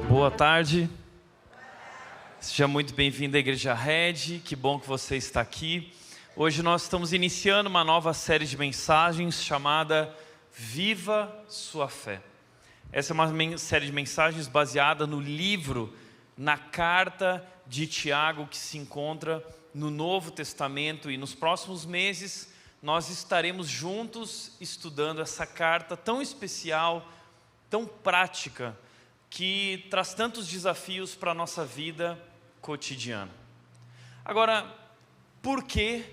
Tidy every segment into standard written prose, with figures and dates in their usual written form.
Boa tarde, seja muito bem-vindo à Igreja Red, que bom que você está aqui. Hoje nós estamos iniciando uma nova série de mensagens chamada Viva Sua Fé. Essa é uma série de mensagens baseada no livro, na carta de Tiago, que se encontra no Novo Testamento, e nos próximos meses nós estaremos juntos estudando essa carta tão especial, tão prática, que traz tantos desafios para a nossa vida cotidiana. Agora, por que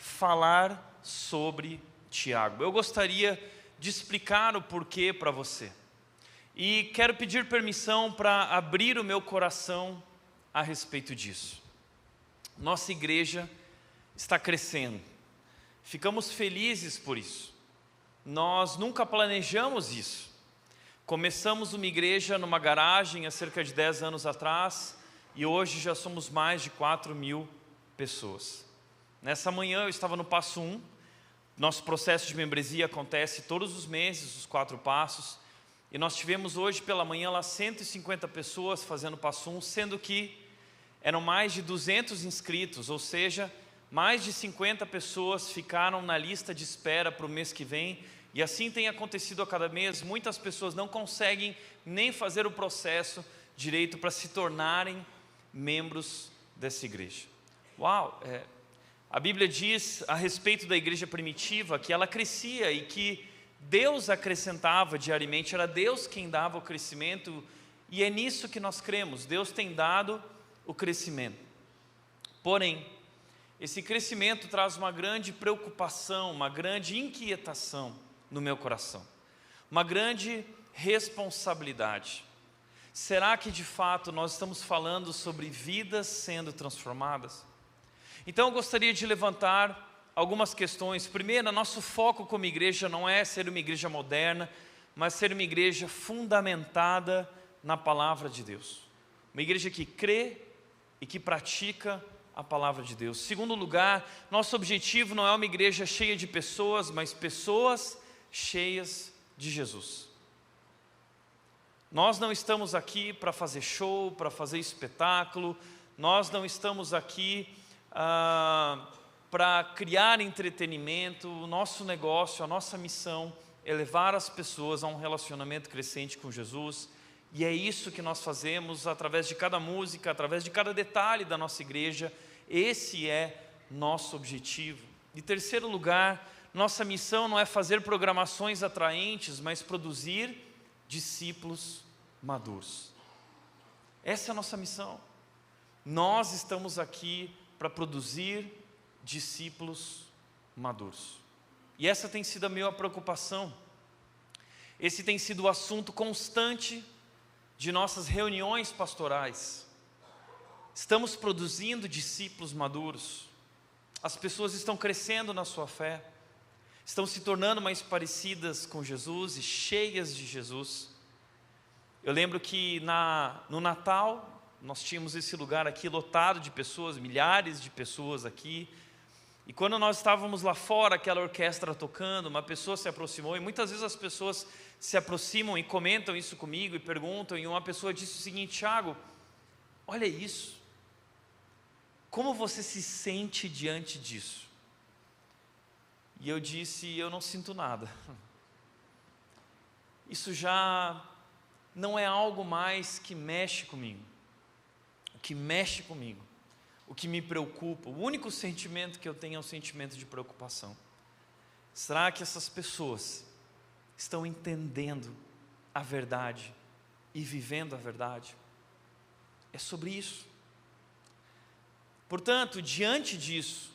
falar sobre Tiago? Eu gostaria de explicar o porquê para você. E quero pedir permissão para abrir o meu coração a respeito disso. Nossa igreja está crescendo. Ficamos felizes por isso. Nós nunca planejamos isso. Começamos uma igreja numa garagem há cerca de 10 anos atrás e hoje já somos mais de 4.000 pessoas. Nessa manhã eu estava no passo 1, nosso processo de membresia acontece todos os meses, os 4 passos, e nós tivemos hoje pela manhã lá 150 pessoas fazendo o passo 1, sendo que eram mais de 200 inscritos, ou seja, mais de 50 pessoas ficaram na lista de espera para o mês que vem. E assim tem acontecido a cada mês. Muitas pessoas não conseguem nem fazer o processo direito para se tornarem membros dessa igreja. Uau! A Bíblia diz a respeito da igreja primitiva que ela crescia e que Deus acrescentava diariamente, era Deus quem dava o crescimento, e é nisso que nós cremos. Deus tem dado o crescimento. Porém, esse crescimento traz uma grande preocupação, uma grande inquietação no meu coração, uma grande responsabilidade. Será que de fato nós estamos falando sobre vidas sendo transformadas? Então eu gostaria de levantar algumas questões. Primeiro, nosso foco como igreja não é ser uma igreja moderna, mas ser uma igreja fundamentada na palavra de Deus. Uma igreja que crê e que pratica a palavra de Deus. Segundo lugar, nosso objetivo não é uma igreja cheia de pessoas, mas pessoas cheias de Jesus. Nós não estamos aqui para fazer show, para fazer espetáculo, nós não estamos aqui para criar entretenimento. O nosso negócio, a nossa missão é levar as pessoas a um relacionamento crescente com Jesus, e é isso que nós fazemos através de cada música, através de cada detalhe da nossa igreja. Esse é nosso objetivo. Em terceiro lugar, nossa missão não é fazer programações atraentes, mas produzir discípulos maduros. Essa é a nossa missão. Nós estamos aqui para produzir discípulos maduros. E essa tem sido a minha preocupação. Esse tem sido o assunto constante de nossas reuniões pastorais. Estamos produzindo discípulos maduros. As pessoas estão crescendo na sua fé, estão se tornando mais parecidas com Jesus e cheias de Jesus. Eu lembro que no Natal, nós tínhamos esse lugar aqui lotado de pessoas, milhares de pessoas aqui. E quando nós estávamos lá fora, aquela orquestra tocando, uma pessoa se aproximou, e muitas vezes as pessoas se aproximam e comentam isso comigo e perguntam, e uma pessoa disse o seguinte: Thiago, olha isso, como você se sente diante disso? E eu disse: eu não sinto nada. Isso já não é algo mais que mexe comigo. O que mexe comigo, o que me preocupa, o único sentimento que eu tenho é o sentimento de preocupação. Será que essas pessoas estão entendendo a verdade e vivendo a verdade? É sobre isso. Portanto, diante disso,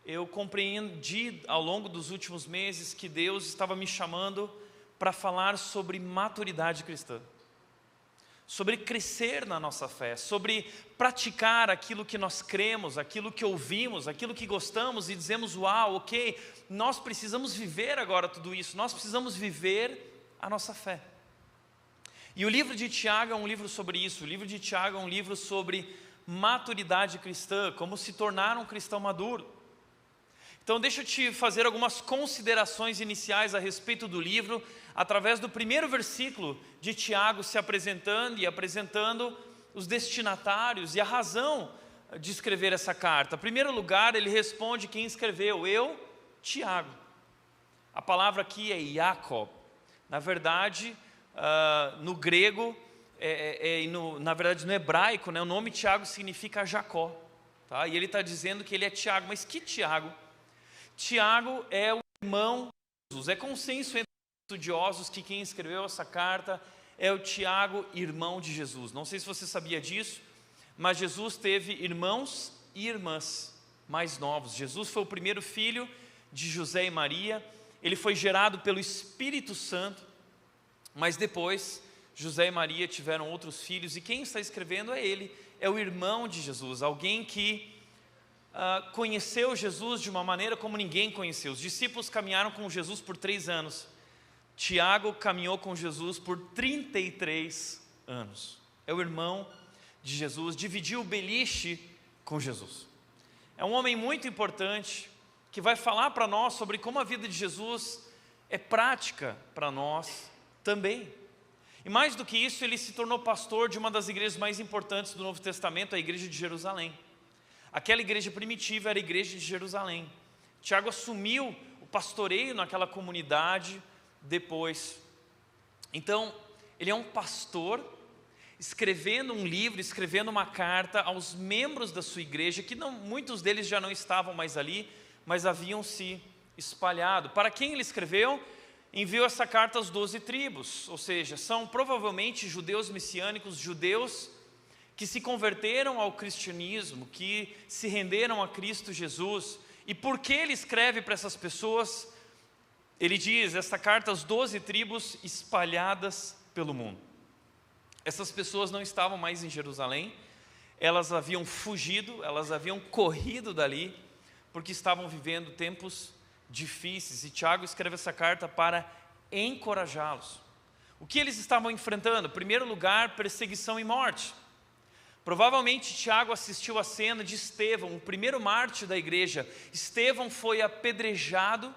eu compreendi ao longo dos últimos meses que Deus estava me chamando para falar sobre maturidade cristã, sobre crescer na nossa fé, sobre praticar aquilo que nós cremos, aquilo que ouvimos, aquilo que gostamos e dizemos: uau, ok, nós precisamos viver agora tudo isso, nós precisamos viver a nossa fé. E o livro de Tiago é um livro sobre isso. O livro de Tiago é um livro sobre maturidade cristã, como se tornar um cristão maduro. Então deixa eu te fazer algumas considerações iniciais a respeito do livro, através do primeiro versículo de Tiago se apresentando e apresentando os destinatários e a razão de escrever essa carta. Em primeiro lugar, ele responde quem escreveu: eu, Tiago. A palavra aqui é Jacob. Na verdade, no grego, na verdade no hebraico, né, o nome Tiago significa Jacó, tá? E ele está dizendo que ele é Tiago. Mas que Tiago? Tiago é o irmão de Jesus. É consenso entre os estudiosos que quem escreveu essa carta é o Tiago, irmão de Jesus. Não sei se você sabia disso, mas Jesus teve irmãos e irmãs mais novos. Jesus foi o primeiro filho de José e Maria. Ele foi gerado pelo Espírito Santo, mas depois José e Maria tiveram outros filhos, e quem está escrevendo é ele, é o irmão de Jesus, alguém que conheceu Jesus de uma maneira como ninguém conheceu. Os discípulos caminharam com Jesus por 3 anos. Tiago caminhou com Jesus por 33 anos. É o irmão de Jesus, dividiu o beliche com Jesus. É um homem muito importante que vai falar para nós sobre como a vida de Jesus é prática para nós também. E mais do que isso, ele se tornou pastor de uma das igrejas mais importantes do Novo Testamento, a igreja de Jerusalém. Aquela igreja primitiva era a igreja de Jerusalém. Tiago assumiu o pastoreio naquela comunidade depois. Então, ele é um pastor escrevendo um livro, escrevendo uma carta aos membros da sua igreja, que muitos deles já não estavam mais ali, mas haviam se espalhado. Para quem ele escreveu? Enviou essa carta às 12 tribos, ou seja, são provavelmente judeus messiânicos, judeus que se converteram ao cristianismo, que se renderam a Cristo Jesus. E por que ele escreve para essas pessoas? Ele diz, esta carta às 12 tribos espalhadas pelo mundo. Essas pessoas não estavam mais em Jerusalém, elas haviam fugido, elas haviam corrido dali, porque estavam vivendo tempos difíceis, e Tiago escreve essa carta para encorajá-los. O que eles estavam enfrentando? Em primeiro lugar, perseguição e morte. Provavelmente Tiago assistiu a cena de Estevão, o primeiro mártir da igreja. Estevão foi apedrejado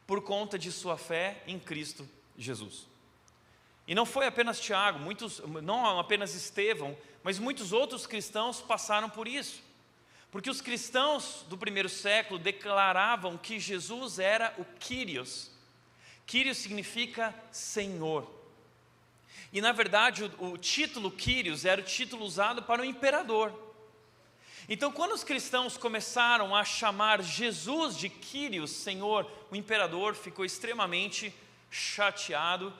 por conta de sua fé em Cristo Jesus. E não foi apenas Tiago, não apenas Estevão, mas muitos outros cristãos passaram por isso. Porque os cristãos do primeiro século declaravam que Jesus era o Kyrios. Kyrios significa Senhor. E na verdade o título Kyrios era o título usado para o imperador. Então quando os cristãos começaram a chamar Jesus de Kyrios, Senhor, o imperador ficou extremamente chateado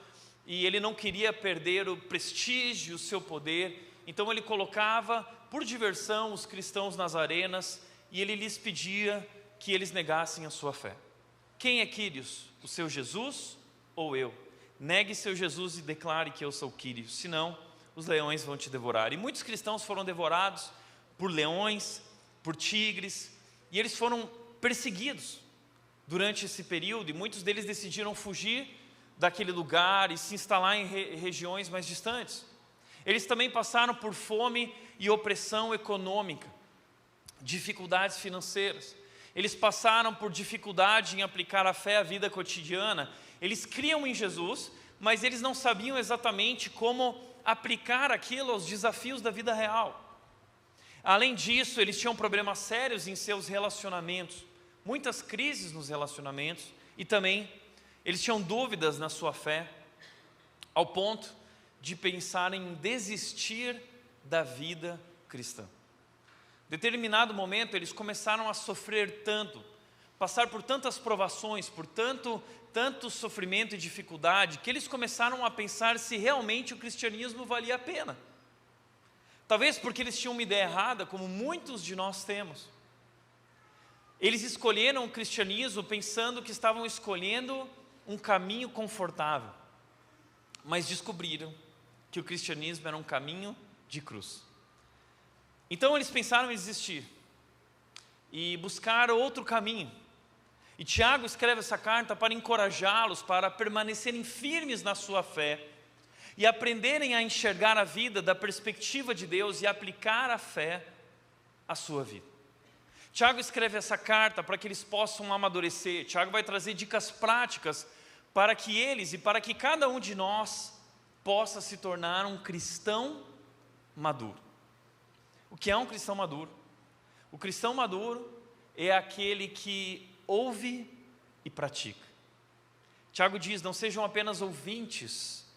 e ele não queria perder o prestígio, o seu poder. Então ele colocava por diversão os cristãos nas arenas e ele lhes pedia que eles negassem a sua fé. Quem é Kyrios? O seu Jesus ou eu? Negue seu Jesus e declare que eu sou Kyrios, senão os leões vão te devorar. E muitos cristãos foram devorados por leões, por tigres, e eles foram perseguidos durante esse período, e muitos deles decidiram fugir daquele lugar e se instalar em regiões mais distantes. Eles também passaram por fome e opressão econômica, dificuldades financeiras. Eles passaram por dificuldade em aplicar a fé à vida cotidiana. Eles criam em Jesus, mas eles não sabiam exatamente como aplicar aquilo aos desafios da vida real. Além disso, eles tinham problemas sérios em seus relacionamentos. muitas crises nos relacionamentos e também eles tinham dúvidas na sua fé, ao ponto de pensar em desistir da vida cristã. Em determinado momento eles começaram a sofrer tanto, passar por tantas provações, por tanto sofrimento e dificuldade, que eles começaram a pensar se realmente o cristianismo valia a pena. Talvez porque eles tinham uma ideia errada, como muitos de nós temos. Eles escolheram o cristianismo pensando que estavam escolhendo um caminho confortável, mas descobriram que o cristianismo era um caminho de cruz. Então eles pensaram em desistir e buscar outro caminho. E Tiago escreve essa carta para encorajá-los, para permanecerem firmes na sua fé e aprenderem a enxergar a vida da perspectiva de Deus e aplicar a fé à sua vida. Tiago escreve essa carta para que eles possam amadurecer. Tiago vai trazer dicas práticas para que eles e para que cada um de nós possa se tornar um cristão maduro. O que é um cristão maduro? O cristão maduro é aquele que ouve e pratica. Tiago diz: não sejam apenas ouvintes,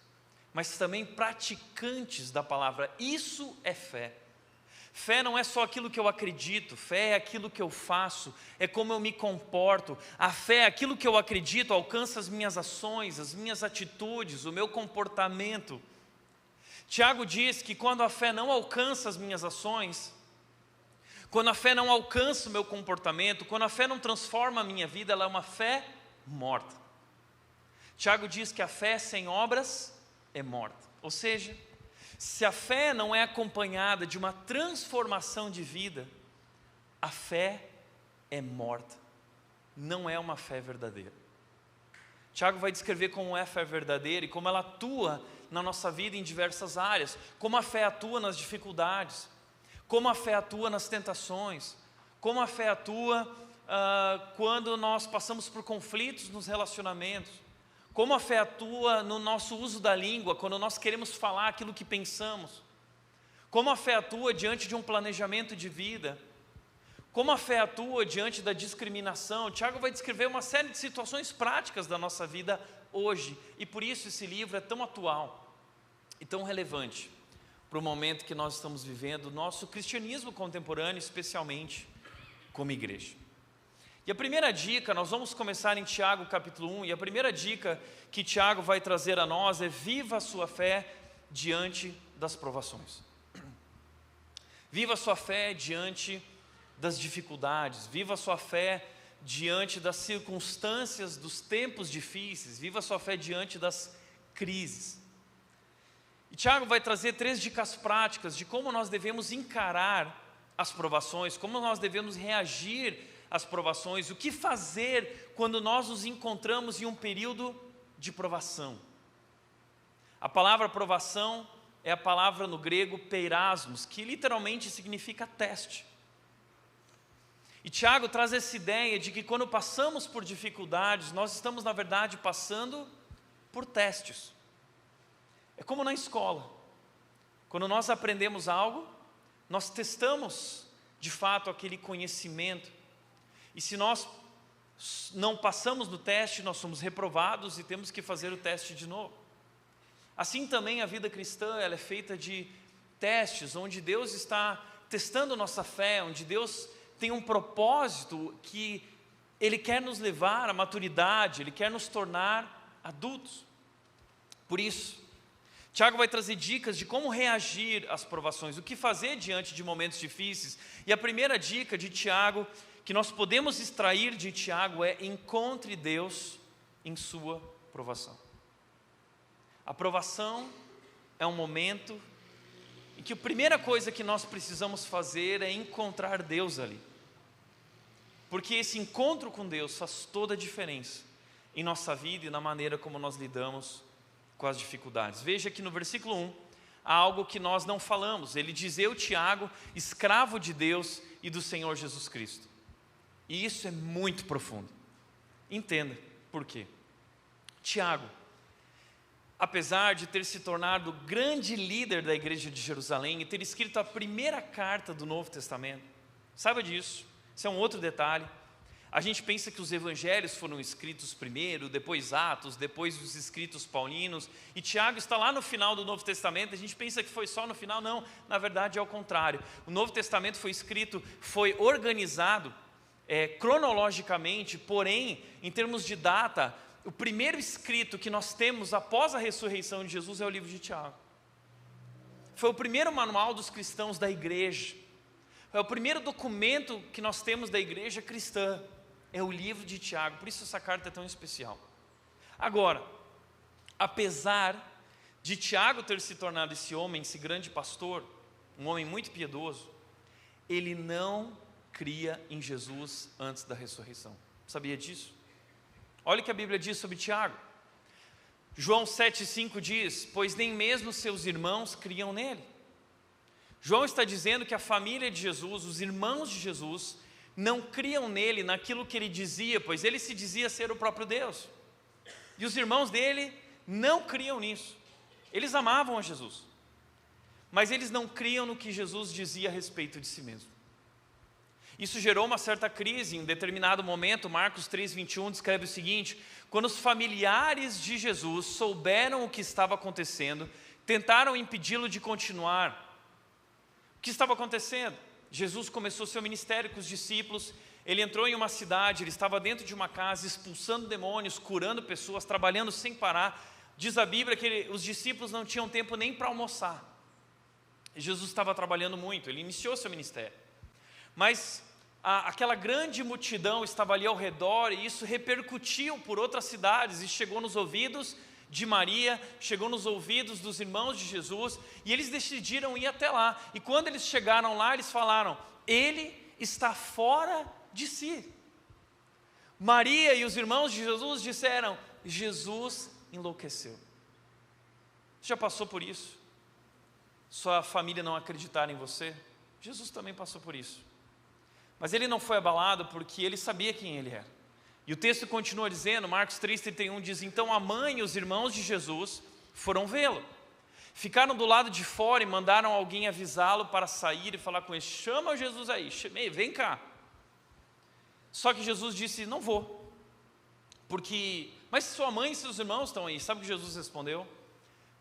mas também praticantes da palavra. Isso é fé. Fé não é só aquilo que eu acredito, fé é aquilo que eu faço, é como eu me comporto. A fé é aquilo que eu acredito, alcança as minhas ações, as minhas atitudes, o meu comportamento. Tiago diz que quando a fé não alcança as minhas ações, quando a fé não alcança o meu comportamento, quando a fé não transforma a minha vida, ela é uma fé morta. Tiago diz que a fé sem obras é morta. Ou seja, se a fé não é acompanhada de uma transformação de vida, a fé é morta, não é uma fé verdadeira. Tiago vai descrever como é a fé verdadeira e como ela atua na nossa vida em diversas áreas, como a fé atua nas dificuldades, como a fé atua nas tentações, como a fé atua quando nós passamos por conflitos nos relacionamentos, como a fé atua no nosso uso da língua, quando nós queremos falar aquilo que pensamos, como a fé atua diante de um planejamento de vida, como a fé atua diante da discriminação. Tiago vai descrever uma série de situações práticas da nossa vida hoje, e por isso esse livro é tão atual e tão relevante para o momento que nós estamos vivendo, nosso cristianismo contemporâneo, especialmente como igreja. E a primeira dica, nós vamos começar em Tiago capítulo 1, e a primeira dica que Tiago vai trazer a nós é: viva a sua fé diante das provações. Viva a sua fé diante das dificuldades, viva a sua fé diante das circunstâncias dos tempos difíceis, viva a sua fé diante das crises. E Tiago vai trazer 3 dicas práticas de como nós devemos encarar as provações, como nós devemos reagir às provações, o que fazer quando nós nos encontramos em um período de provação. A palavra provação é a palavra no grego peirasmos, que literalmente significa teste. E Tiago traz essa ideia de que quando passamos por dificuldades, nós estamos na verdade passando por testes. É como na escola, quando nós aprendemos algo, nós testamos de fato aquele conhecimento, e se nós não passamos no teste, nós somos reprovados e temos que fazer o teste de novo. Assim também a vida cristã, ela é feita de testes, onde Deus está testando nossa fé, onde Deus tem um propósito que Ele quer nos levar à maturidade, Ele quer nos tornar adultos. Por isso, Tiago vai trazer dicas de como reagir às provações, o que fazer diante de momentos difíceis. E a primeira dica de Tiago, que nós podemos extrair de Tiago, é: encontre Deus em sua provação. A provação é um momento em que a primeira coisa que nós precisamos fazer é encontrar Deus ali. Porque esse encontro com Deus faz toda a diferença em nossa vida e na maneira como nós lidamos com as dificuldades. Veja que no versículo 1, há algo que nós não falamos. Ele diz: eu, Tiago, escravo de Deus e do Senhor Jesus Cristo. E isso é muito profundo. Entenda por quê. Tiago, apesar de ter se tornado o grande líder da igreja de Jerusalém e ter escrito a primeira carta do Novo Testamento, saiba disso, isso é um outro detalhe. A gente pensa que os evangelhos foram escritos primeiro, depois Atos, depois os escritos paulinos, e Tiago está lá no final do Novo Testamento. A gente pensa que foi só no final, não, na verdade é o contrário. O Novo Testamento foi escrito, foi organizado cronologicamente, porém, em termos de data, o primeiro escrito que nós temos após a ressurreição de Jesus é o livro de Tiago. Foi o primeiro manual dos cristãos da igreja, é o primeiro documento que nós temos da igreja cristã. É o livro de Tiago, por isso essa carta é tão especial. Agora, apesar de Tiago ter se tornado esse homem, esse grande pastor, um homem muito piedoso, ele não cria em Jesus antes da ressurreição. Sabia disso? Olha o que a Bíblia diz sobre Tiago. João 7,5 diz: pois nem mesmo seus irmãos criam nele. João está dizendo que a família de Jesus, os irmãos de Jesus, não criam nele, naquilo que ele dizia, pois ele se dizia ser o próprio Deus. E os irmãos dele não criam nisso. Eles amavam a Jesus, mas eles não criam no que Jesus dizia a respeito de si mesmo. Isso gerou uma certa crise. Em um determinado momento, Marcos 3,21 descreve o seguinte: quando os familiares de Jesus souberam o que estava acontecendo, tentaram impedi-lo de continuar. O que estava acontecendo? Jesus começou seu ministério com os discípulos. Ele entrou em uma cidade, ele estava dentro de uma casa, expulsando demônios, curando pessoas, trabalhando sem parar. Diz a Bíblia que os discípulos não tinham tempo nem para almoçar. Jesus estava trabalhando muito, ele iniciou seu ministério. Mas aquela grande multidão estava ali ao redor, e isso repercutiu por outras cidades e chegou nos ouvidos de Maria, chegou nos ouvidos dos irmãos de Jesus, e eles decidiram ir até lá. E quando eles chegaram lá, eles falaram: ele está fora de si. Maria e os irmãos de Jesus disseram: Jesus enlouqueceu. Você já passou por isso? Sua família não acreditar em você? Jesus também passou por isso. Mas ele não foi abalado porque ele sabia quem ele era. E o texto continua dizendo, Marcos 3,31 diz: então a mãe e os irmãos de Jesus foram vê-lo. Ficaram do lado de fora e mandaram alguém avisá-lo para sair e falar com ele: chama Jesus aí, vem cá. Só que Jesus disse: não vou. Mas sua mãe e seus irmãos estão aí. Sabe o que Jesus respondeu?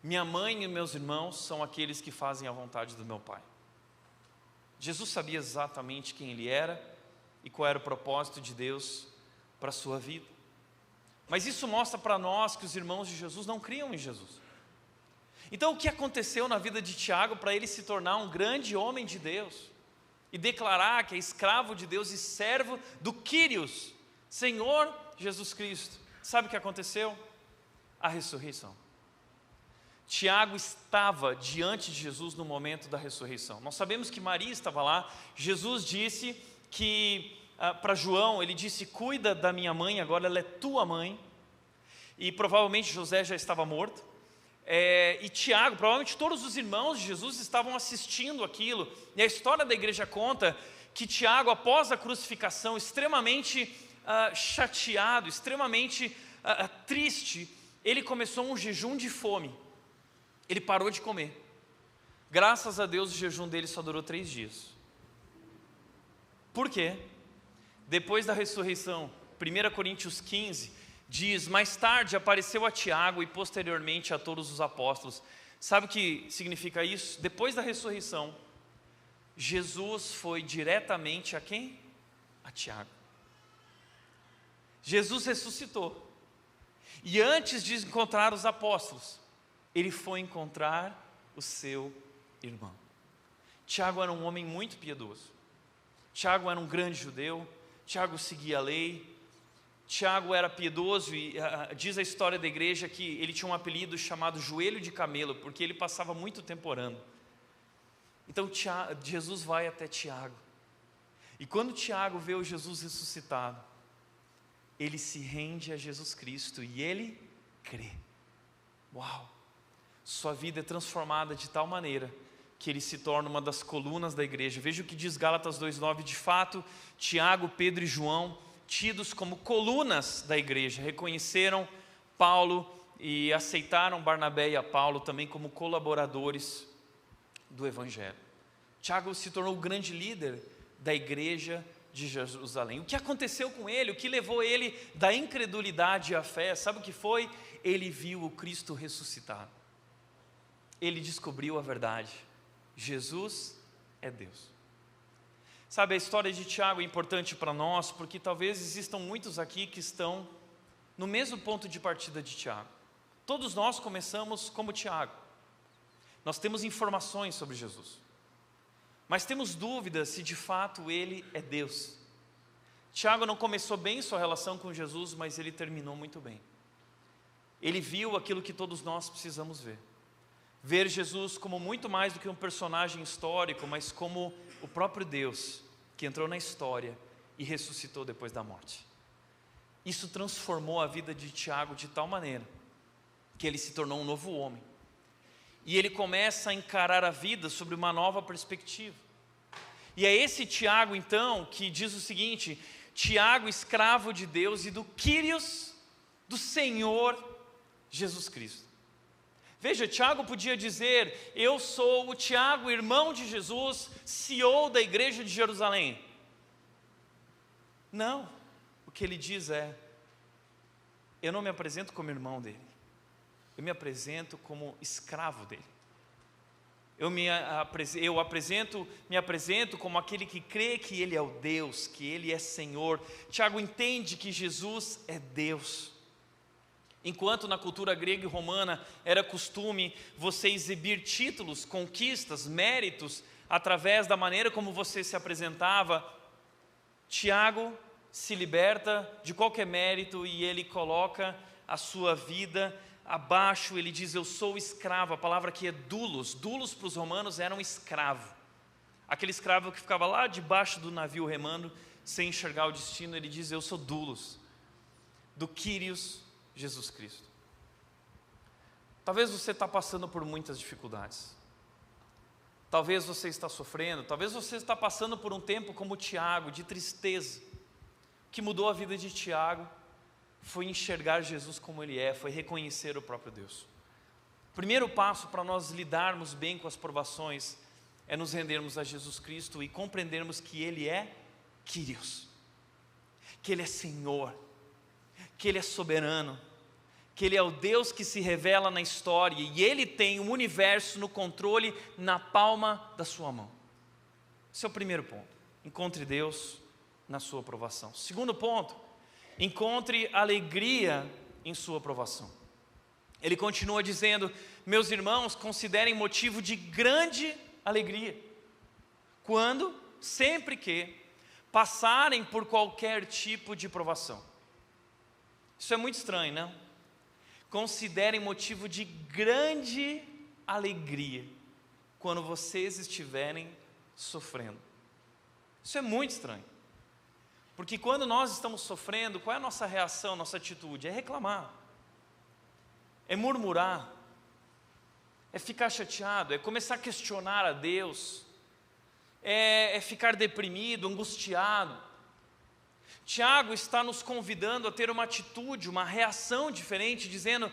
Minha mãe e meus irmãos são aqueles que fazem a vontade do meu Pai. Jesus sabia exatamente quem ele era e qual era o propósito de Deus para a sua vida. Mas isso mostra para nós que os irmãos de Jesus não criam em Jesus. Então o que aconteceu na vida de Tiago para ele se tornar um grande homem de Deus e declarar que é escravo de Deus e servo do Quírios, Senhor Jesus Cristo? Sabe o que aconteceu? A ressurreição. Tiago estava diante de Jesus no momento da ressurreição. Nós sabemos que Maria estava lá. Jesus disse que para João, ele disse: cuida da minha mãe, agora ela é tua mãe. E provavelmente José já estava morto. E Tiago, provavelmente todos os irmãos de Jesus estavam assistindo aquilo. E a história da igreja conta que Tiago, após a crucificação, extremamente chateado, extremamente triste, ele começou um jejum de fome. Ele parou de comer. Graças a Deus o jejum dele só durou 3 dias. Por quê? Depois da ressurreição, 1 Coríntios 15 diz: mais tarde apareceu a Tiago e posteriormente a todos os apóstolos. Sabe o que significa isso? Depois da ressurreição, Jesus foi diretamente a quem? A Tiago. Jesus ressuscitou. E antes de encontrar os apóstolos, ele foi encontrar o seu irmão. Tiago era um homem muito piedoso. Tiago era um grande judeu. Tiago seguia a lei. Tiago era piedoso e diz a história da igreja que ele tinha um apelido chamado joelho de camelo, porque ele passava muito tempo orando. Então Jesus vai até Tiago. E quando Tiago vê o Jesus ressuscitado, ele se rende a Jesus Cristo e ele crê. Uau! Sua vida é transformada de tal maneira que ele se torna uma das colunas da igreja. Veja o que diz Gálatas 2,9. De fato, Tiago, Pedro e João, tidos como colunas da igreja, reconheceram Paulo e aceitaram Barnabé e a Paulo também como colaboradores do Evangelho. Tiago se tornou o grande líder da igreja de Jerusalém. O que aconteceu com ele? O que levou ele da incredulidade à fé? Sabe o que foi? Ele viu o Cristo ressuscitado. Ele descobriu a verdade. Jesus é Deus. Sabe, a história de Tiago é importante para nós, porque talvez existam muitos aqui que estão no mesmo ponto de partida de Tiago. Todos nós começamos como Tiago. Nós temos informações sobre Jesus, mas temos dúvidas se de fato Ele é Deus. Tiago não começou bem sua relação com Jesus, mas ele terminou muito bem. Ele viu aquilo que todos nós precisamos ver. Ver Jesus como muito mais do que um personagem histórico, mas como o próprio Deus, que entrou na história e ressuscitou depois da morte. Isso transformou a vida de Tiago de tal maneira, que ele se tornou um novo homem. E ele começa a encarar a vida sobre uma nova perspectiva. E é esse Tiago, então, que diz o seguinte: Tiago, escravo de Deus e do Kyrios, do Senhor Jesus Cristo. Veja, Tiago podia dizer: eu sou o Tiago, irmão de Jesus, CEO da igreja de Jerusalém. Não, o que ele diz é: eu não me apresento como irmão dele, eu me apresento como escravo dele. Eu me apresento como aquele que crê que Ele é o Deus, que Ele é Senhor. Tiago entende que Jesus é Deus. Enquanto na cultura grega e romana era costume você exibir títulos, conquistas, méritos, através da maneira como você se apresentava, Tiago se liberta de qualquer mérito e ele coloca a sua vida abaixo. Ele diz: eu sou escravo. A palavra aqui é doulos. Doulos para os romanos era um escravo. Aquele escravo que ficava lá debaixo do navio remando, sem enxergar o destino. Ele diz: eu sou doulos, do Kyrios Jesus Cristo. Talvez você está passando por muitas dificuldades. Talvez você está sofrendo. Talvez você está passando por um tempo como Tiago, de tristeza. O que mudou a vida de Tiago foi enxergar Jesus como Ele é, foi reconhecer o próprio Deus. O primeiro passo para nós lidarmos bem com as provações é nos rendermos a Jesus Cristo e compreendermos que Ele é Kyrios, que Ele é Senhor, que Ele é soberano, que Ele é o Deus que se revela na história e Ele tem o universo no controle, na palma da sua mão. Esse é o primeiro ponto. Encontre Deus na sua aprovação. Segundo ponto, encontre alegria em sua aprovação. Ele continua dizendo: meus irmãos, considerem motivo de grande alegria, quando, sempre que, passarem por qualquer tipo de provação. Isso é muito estranho, não? Considerem motivo de grande alegria, quando vocês estiverem sofrendo. Isso é muito estranho. Porque quando nós estamos sofrendo, qual é a nossa reação, nossa atitude? É reclamar, é murmurar, é ficar chateado, é começar a questionar a Deus, é ficar deprimido, angustiado. Tiago está nos convidando a ter uma atitude, uma reação diferente, dizendo: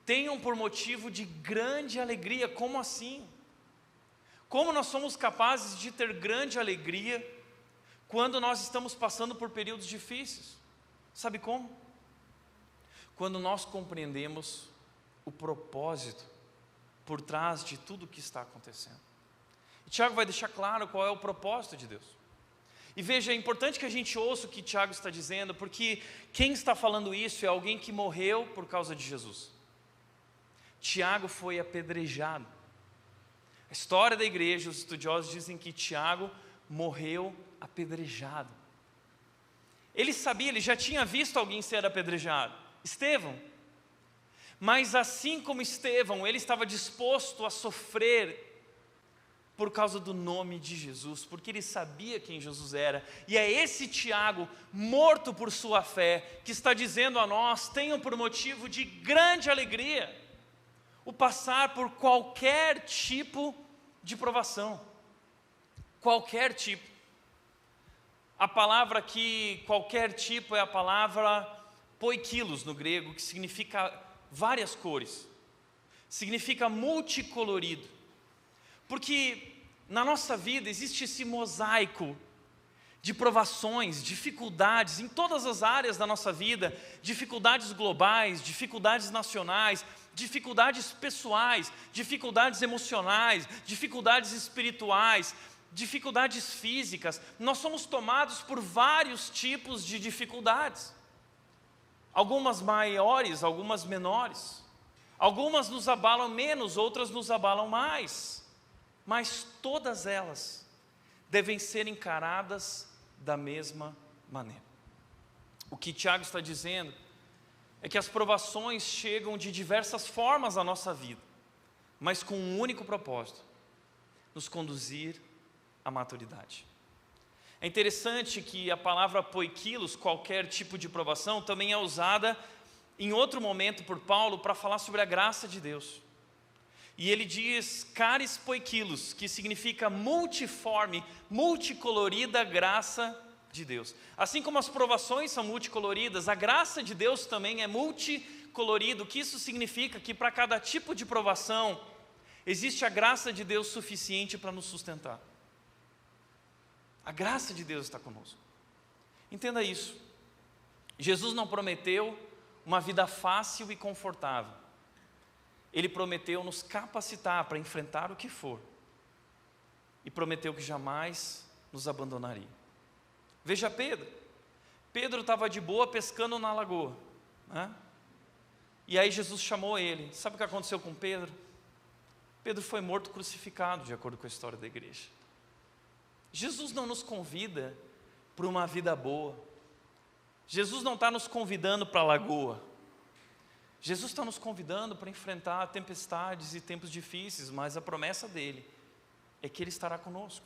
tenham por motivo de grande alegria. Como assim? Como nós somos capazes de ter grande alegria quando nós estamos passando por períodos difíceis? Sabe como? Quando nós compreendemos o propósito por trás de tudo o que está acontecendo. E Tiago vai deixar claro qual é o propósito de Deus. E veja, é importante que a gente ouça o que Tiago está dizendo, porque quem está falando isso é alguém que morreu por causa de Jesus. Tiago foi apedrejado. A história da igreja, os estudiosos dizem que Tiago morreu apedrejado. Ele sabia, ele já tinha visto alguém ser apedrejado, Estevão. Mas assim como Estevão, ele estava disposto a sofrer por causa do nome de Jesus, porque ele sabia quem Jesus era. E é esse Tiago, morto por sua fé, que está dizendo a nós: tenham por motivo de grande alegria o passar por qualquer tipo de provação. Qualquer tipo. A palavra aqui, qualquer tipo, é a palavra poikilos no grego, que significa várias cores, significa multicolorido. Porque na nossa vida existe esse mosaico de provações, dificuldades em todas as áreas da nossa vida, dificuldades globais, dificuldades nacionais, dificuldades pessoais, dificuldades emocionais, dificuldades espirituais, dificuldades físicas. Nós somos tomados por vários tipos de dificuldades. Algumas maiores, algumas menores. Algumas nos abalam menos, outras nos abalam mais. Mas todas elas devem ser encaradas da mesma maneira. O que Tiago está dizendo é que as provações chegam de diversas formas à nossa vida, mas com um único propósito: nos conduzir à maturidade. É interessante que a palavra poikilos, qualquer tipo de provação, também é usada em outro momento por Paulo para falar sobre a graça de Deus. E ele diz charis poikilos, que significa multiforme, multicolorida graça de Deus. Assim como as provações são multicoloridas, a graça de Deus também é multicolorida. O que isso significa? Que para cada tipo de provação, existe a graça de Deus suficiente para nos sustentar. A graça de Deus está conosco. Entenda isso. Jesus não prometeu uma vida fácil e confortável. Ele prometeu nos capacitar para enfrentar o que for. E prometeu que jamais nos abandonaria. Veja Pedro. Pedro estava de boa pescando na lagoa, né? E aí Jesus chamou ele. Sabe o que aconteceu com Pedro? Pedro foi morto crucificado, de acordo com a história da igreja. Jesus não nos convida para uma vida boa. Jesus não está nos convidando para a lagoa. Jesus está nos convidando para enfrentar tempestades e tempos difíceis, mas a promessa dele é que ele estará conosco.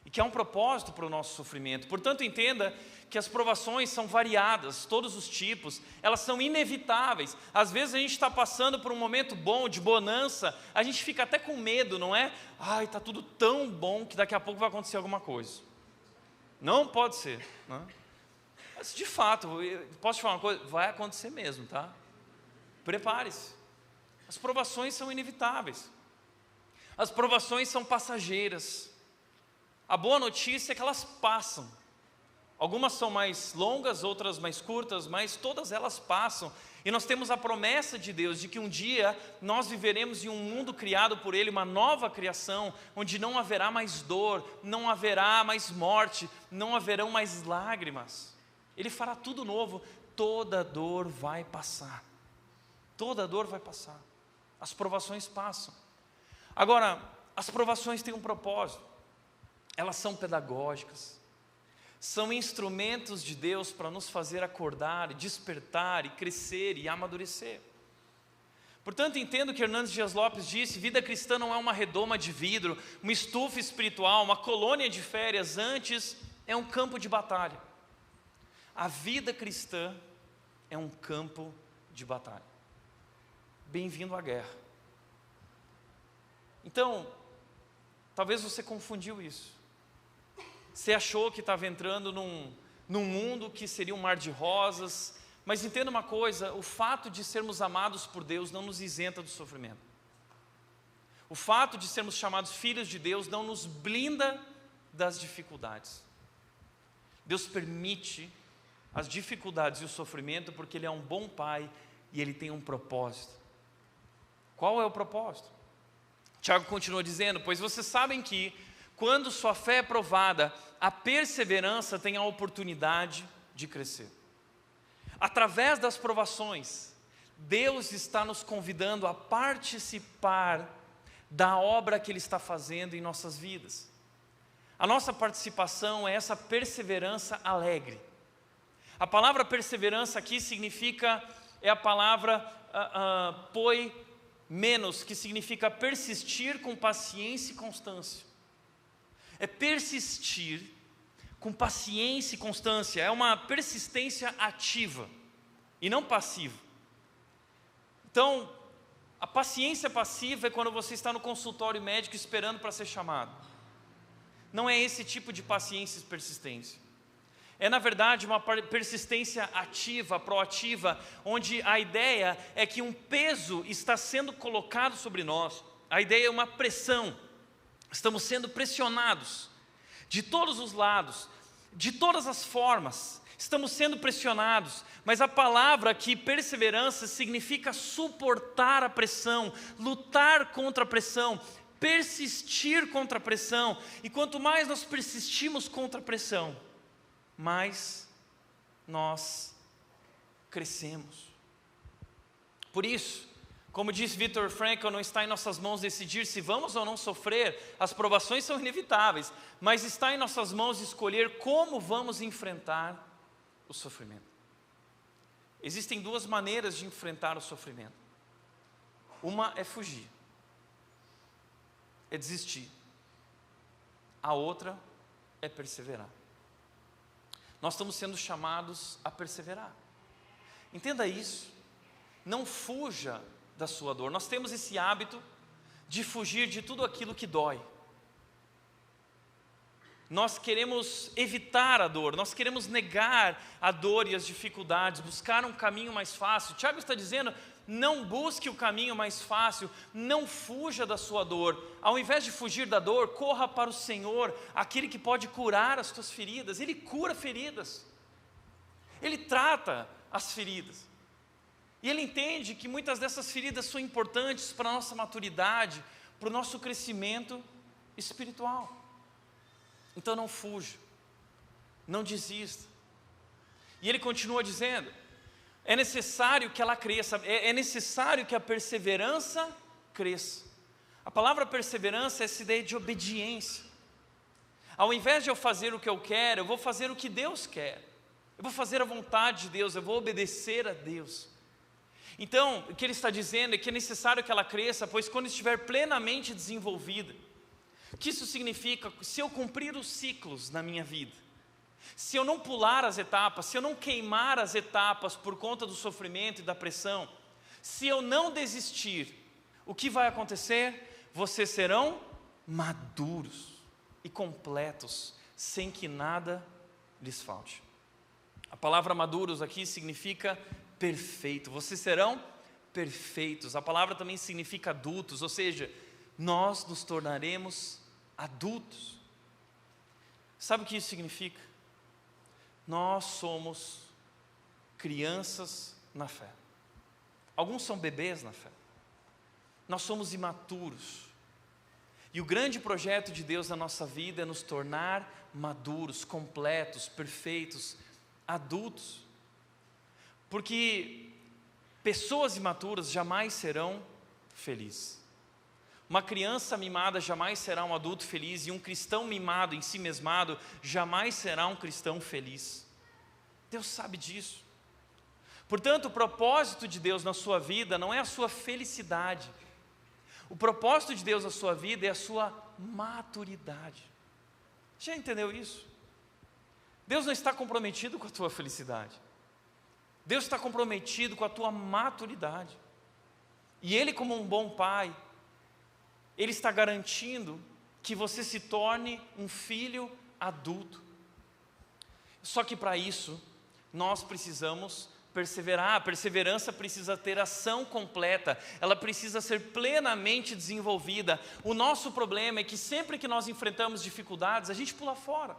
E que há um propósito para o nosso sofrimento. Portanto, entenda que as provações são variadas, todos os tipos, elas são inevitáveis. Às vezes a gente está passando por um momento bom, de bonança, a gente fica até com medo, não é? Ai, está tudo tão bom que daqui a pouco vai acontecer alguma coisa. Não pode ser, né? Mas de fato, posso te falar uma coisa? Vai acontecer mesmo, tá? Prepare-se. As provações são inevitáveis. As provações são passageiras. A boa notícia é que elas passam. Algumas são mais longas, outras mais curtas, mas todas elas passam. E nós temos a promessa de Deus de que um dia nós viveremos em um mundo criado por Ele, uma nova criação, onde não haverá mais dor, não haverá mais morte, não haverão mais lágrimas. Ele fará tudo novo. Toda dor vai passar. Toda dor vai passar. As provações passam. Agora, as provações têm um propósito. Elas são pedagógicas. São instrumentos de Deus para nos fazer acordar, despertar, e crescer e amadurecer. Portanto, entendo que Hernandes Dias Lopes disse: vida cristã não é uma redoma de vidro, uma estufa espiritual, uma colônia de férias, antes é um campo de batalha. A vida cristã é um campo de batalha. Bem-vindo à guerra. Então, talvez você confundiu isso. Você achou que estava entrando num mundo que seria um mar de rosas, mas entenda uma coisa: o fato de sermos amados por Deus não nos isenta do sofrimento. O fato de sermos chamados filhos de Deus não nos blinda das dificuldades. Deus permite as dificuldades e o sofrimento porque Ele é um bom Pai e Ele tem um propósito. Qual é o propósito? Tiago continua dizendo: pois vocês sabem que, quando sua fé é provada, a perseverança tem a oportunidade de crescer. Através das provações, Deus está nos convidando a participar da obra que Ele está fazendo em nossas vidas. A nossa participação é essa perseverança alegre. A palavra perseverança aqui significa, é a palavra menos, que significa persistir com paciência e constância. É persistir com paciência e constância, é uma persistência ativa e não passiva. Então, a paciência passiva é quando você está no consultório médico esperando para ser chamado. Não é esse tipo de paciência e persistência. É, na verdade, uma persistência ativa, proativa, onde a ideia é que um peso está sendo colocado sobre nós. A ideia é uma pressão. Estamos sendo pressionados de todos os lados, de todas as formas, estamos sendo pressionados, mas a palavra aqui, perseverança, significa suportar a pressão, lutar contra a pressão, persistir contra a pressão. E quanto mais nós persistimos contra a pressão, mais nós crescemos. Por isso, como diz Viktor Frankl, não está em nossas mãos decidir se vamos ou não sofrer, as provações são inevitáveis, mas está em nossas mãos escolher como vamos enfrentar o sofrimento. Existem duas maneiras de enfrentar o sofrimento. Uma é fugir, é desistir. A outra é perseverar. Nós estamos sendo chamados a perseverar. Entenda isso. Não fuja da sua dor. Nós temos esse hábito de fugir de tudo aquilo que dói. Nós queremos evitar a dor, nós queremos negar a dor e as dificuldades, buscar um caminho mais fácil. Tiago está dizendo, não busque o caminho mais fácil, não fuja da sua dor. Ao invés de fugir da dor, corra para o Senhor, aquele que pode curar as tuas feridas. Ele cura feridas, Ele trata as feridas. E Ele entende que muitas dessas feridas são importantes para a nossa maturidade, para o nosso crescimento espiritual. Então não fuja, não desista. E Ele continua dizendo, é necessário que ela cresça, é necessário que a perseverança cresça. A palavra perseverança é essa ideia de obediência. Ao invés de eu fazer o que eu quero, eu vou fazer o que Deus quer. Eu vou fazer a vontade de Deus, eu vou obedecer a Deus. Então, o que Ele está dizendo é que é necessário que ela cresça, pois quando estiver plenamente desenvolvida, o que isso significa? Se eu cumprir os ciclos na minha vida, se eu não pular as etapas, se eu não queimar as etapas por conta do sofrimento e da pressão, se eu não desistir, o que vai acontecer? Vocês serão maduros e completos, sem que nada lhes falte. A palavra maduros aqui significa perfeito, vocês serão perfeitos. A palavra também significa adultos, ou seja, nós nos tornaremos adultos. Sabe o que isso significa? Nós somos crianças na fé. Alguns são bebês na fé. Nós somos imaturos. E o grande projeto de Deus na nossa vida é nos tornar maduros, completos, perfeitos, adultos. Porque pessoas imaturas jamais serão felizes. Uma criança mimada jamais será um adulto feliz, e um cristão mimado, em si mesmado, jamais será um cristão feliz. Deus sabe disso. Portanto, o propósito de Deus na sua vida não é a sua felicidade. O propósito de Deus na sua vida é a sua maturidade. Já entendeu isso? Deus não está comprometido com a tua felicidade. Deus está comprometido com a tua maturidade. E Ele, como um bom pai, Ele está garantindo que você se torne um filho adulto. Só que para isso, nós precisamos perseverar. A perseverança precisa ter ação completa, ela precisa ser plenamente desenvolvida. O nosso problema é que sempre que nós enfrentamos dificuldades, a gente pula fora.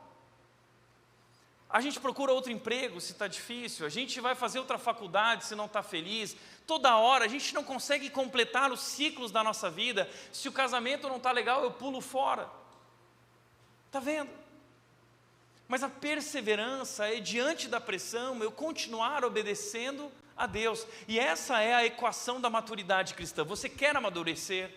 A gente procura outro emprego se está difícil, a gente vai fazer outra faculdade se não está feliz. Toda hora a gente não consegue completar os ciclos da nossa vida. Se o casamento não está legal, eu pulo fora. Está vendo? Mas a perseverança é, diante da pressão, eu continuar obedecendo a Deus. E essa é a equação da maturidade cristã. Você quer amadurecer?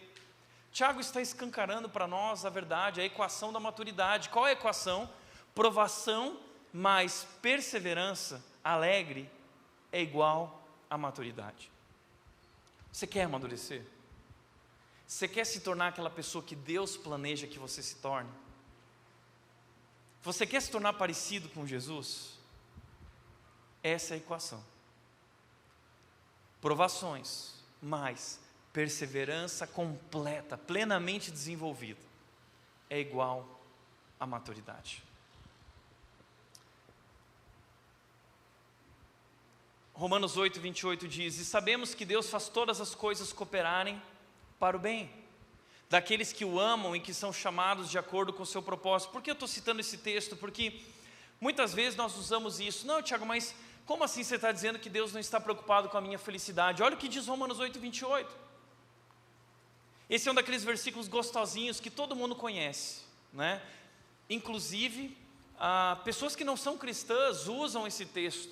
Tiago está escancarando para nós a verdade, a equação da maturidade. Qual é a equação? Provação mais perseverança alegre é igual a maturidade. Você quer amadurecer? Você quer se tornar aquela pessoa que Deus planeja que você se torne? Você quer se tornar parecido com Jesus? Essa é a equação. Provações mais perseverança completa, plenamente desenvolvida, é igual a maturidade. Romanos 8, 28 diz: e sabemos que Deus faz todas as coisas cooperarem para o bem daqueles que o amam e que são chamados de acordo com o seu propósito. Por que eu estou citando esse texto? Porque Muitas vezes nós usamos isso. Não, Tiago, mas como assim você está dizendo que Deus não está preocupado com a minha felicidade? Olha o que diz Romanos 8:28. Esse é um daqueles versículos gostosinhos que todo mundo conhece, né? Inclusive, pessoas que não são cristãs usam esse texto.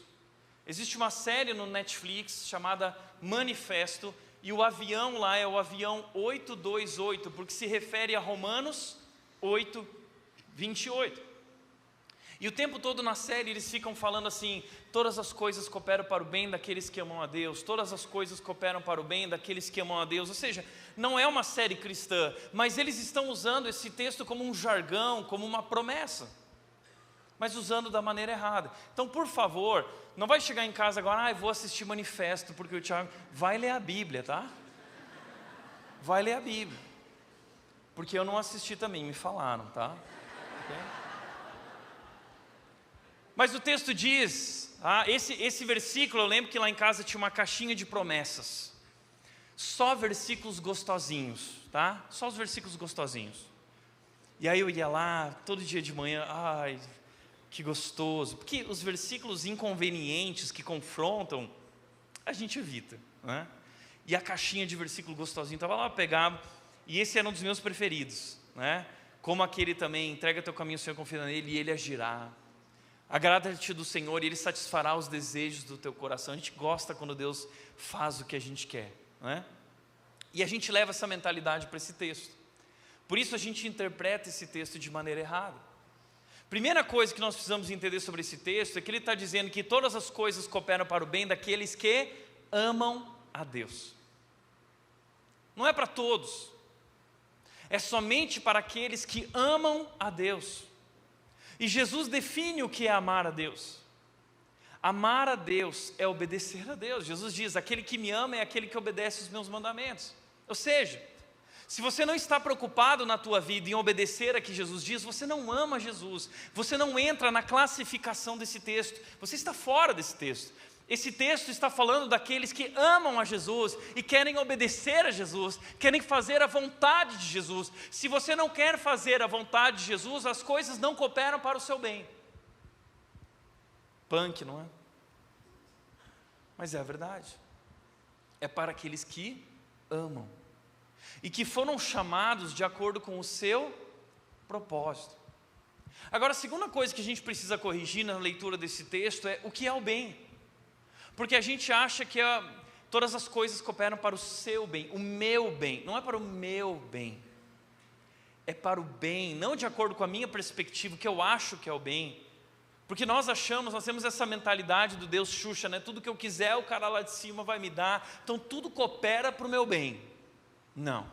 Existe uma série no Netflix chamada Manifesto, e o avião lá é o avião 828, porque se refere a Romanos 8:28. E o tempo todo na série eles ficam falando assim: todas as coisas cooperam para o bem daqueles que amam a Deus, todas as coisas cooperam para o bem daqueles que amam a Deus. Ou seja, não é uma série cristã, mas eles estão usando esse texto como um jargão, como uma promessa, mas usando da maneira errada. Então, por favor, não vai chegar em casa agora: vou assistir Manifesto, porque o Tiago vai ler a Bíblia, tá? Vai ler a Bíblia, porque eu não assisti também, me falaram, tá? Okay? Mas o texto diz, esse versículo, eu lembro que lá em casa tinha uma caixinha de promessas, só versículos gostosinhos, tá? Só os versículos gostosinhos. E aí eu ia lá, todo dia de manhã, ai, que gostoso, porque os versículos inconvenientes que confrontam, a gente evita, né? E a caixinha de versículo gostosinho estava lá, eu pegava, e esse era um dos meus preferidos, né? Como aquele também: entrega teu caminho ao Senhor, confia nele e ele agirá. Agrada-te do Senhor e Ele satisfará os desejos do teu coração. A gente gosta quando Deus faz o que a gente quer, né? E a gente leva essa mentalidade para esse texto. Por isso a gente interpreta esse texto de maneira errada. Primeira coisa que nós precisamos entender sobre esse texto é que ele está dizendo que todas as coisas cooperam para o bem daqueles que amam a Deus. Não é para todos, é somente para aqueles que amam a Deus. E Jesus define o que é amar a Deus. Amar a Deus é obedecer a Deus. Jesus diz: aquele que me ama é aquele que obedece os meus mandamentos. Ou seja, se você não está preocupado na tua vida em obedecer a que Jesus diz, você não ama Jesus, você não entra na classificação desse texto, você está fora desse texto. Esse texto está falando daqueles que amam a Jesus e querem obedecer a Jesus, querem fazer a vontade de Jesus. Se você não quer fazer a vontade de Jesus, as coisas não cooperam para o seu bem. Punk, não é? Mas é a verdade. É para aqueles que amam e que foram chamados de acordo com o seu propósito. Agora, a segunda coisa que a gente precisa corrigir na leitura desse texto é o que é o bem. Porque a gente acha que todas as coisas cooperam para o seu bem, o meu bem. Não é para o meu bem, é para o bem, não de acordo com a minha perspectiva, o que eu acho que é o bem. Porque nós temos essa mentalidade do Deus Xuxa, né? Tudo que eu quiser o cara lá de cima vai me dar, então tudo coopera para o meu bem. Não.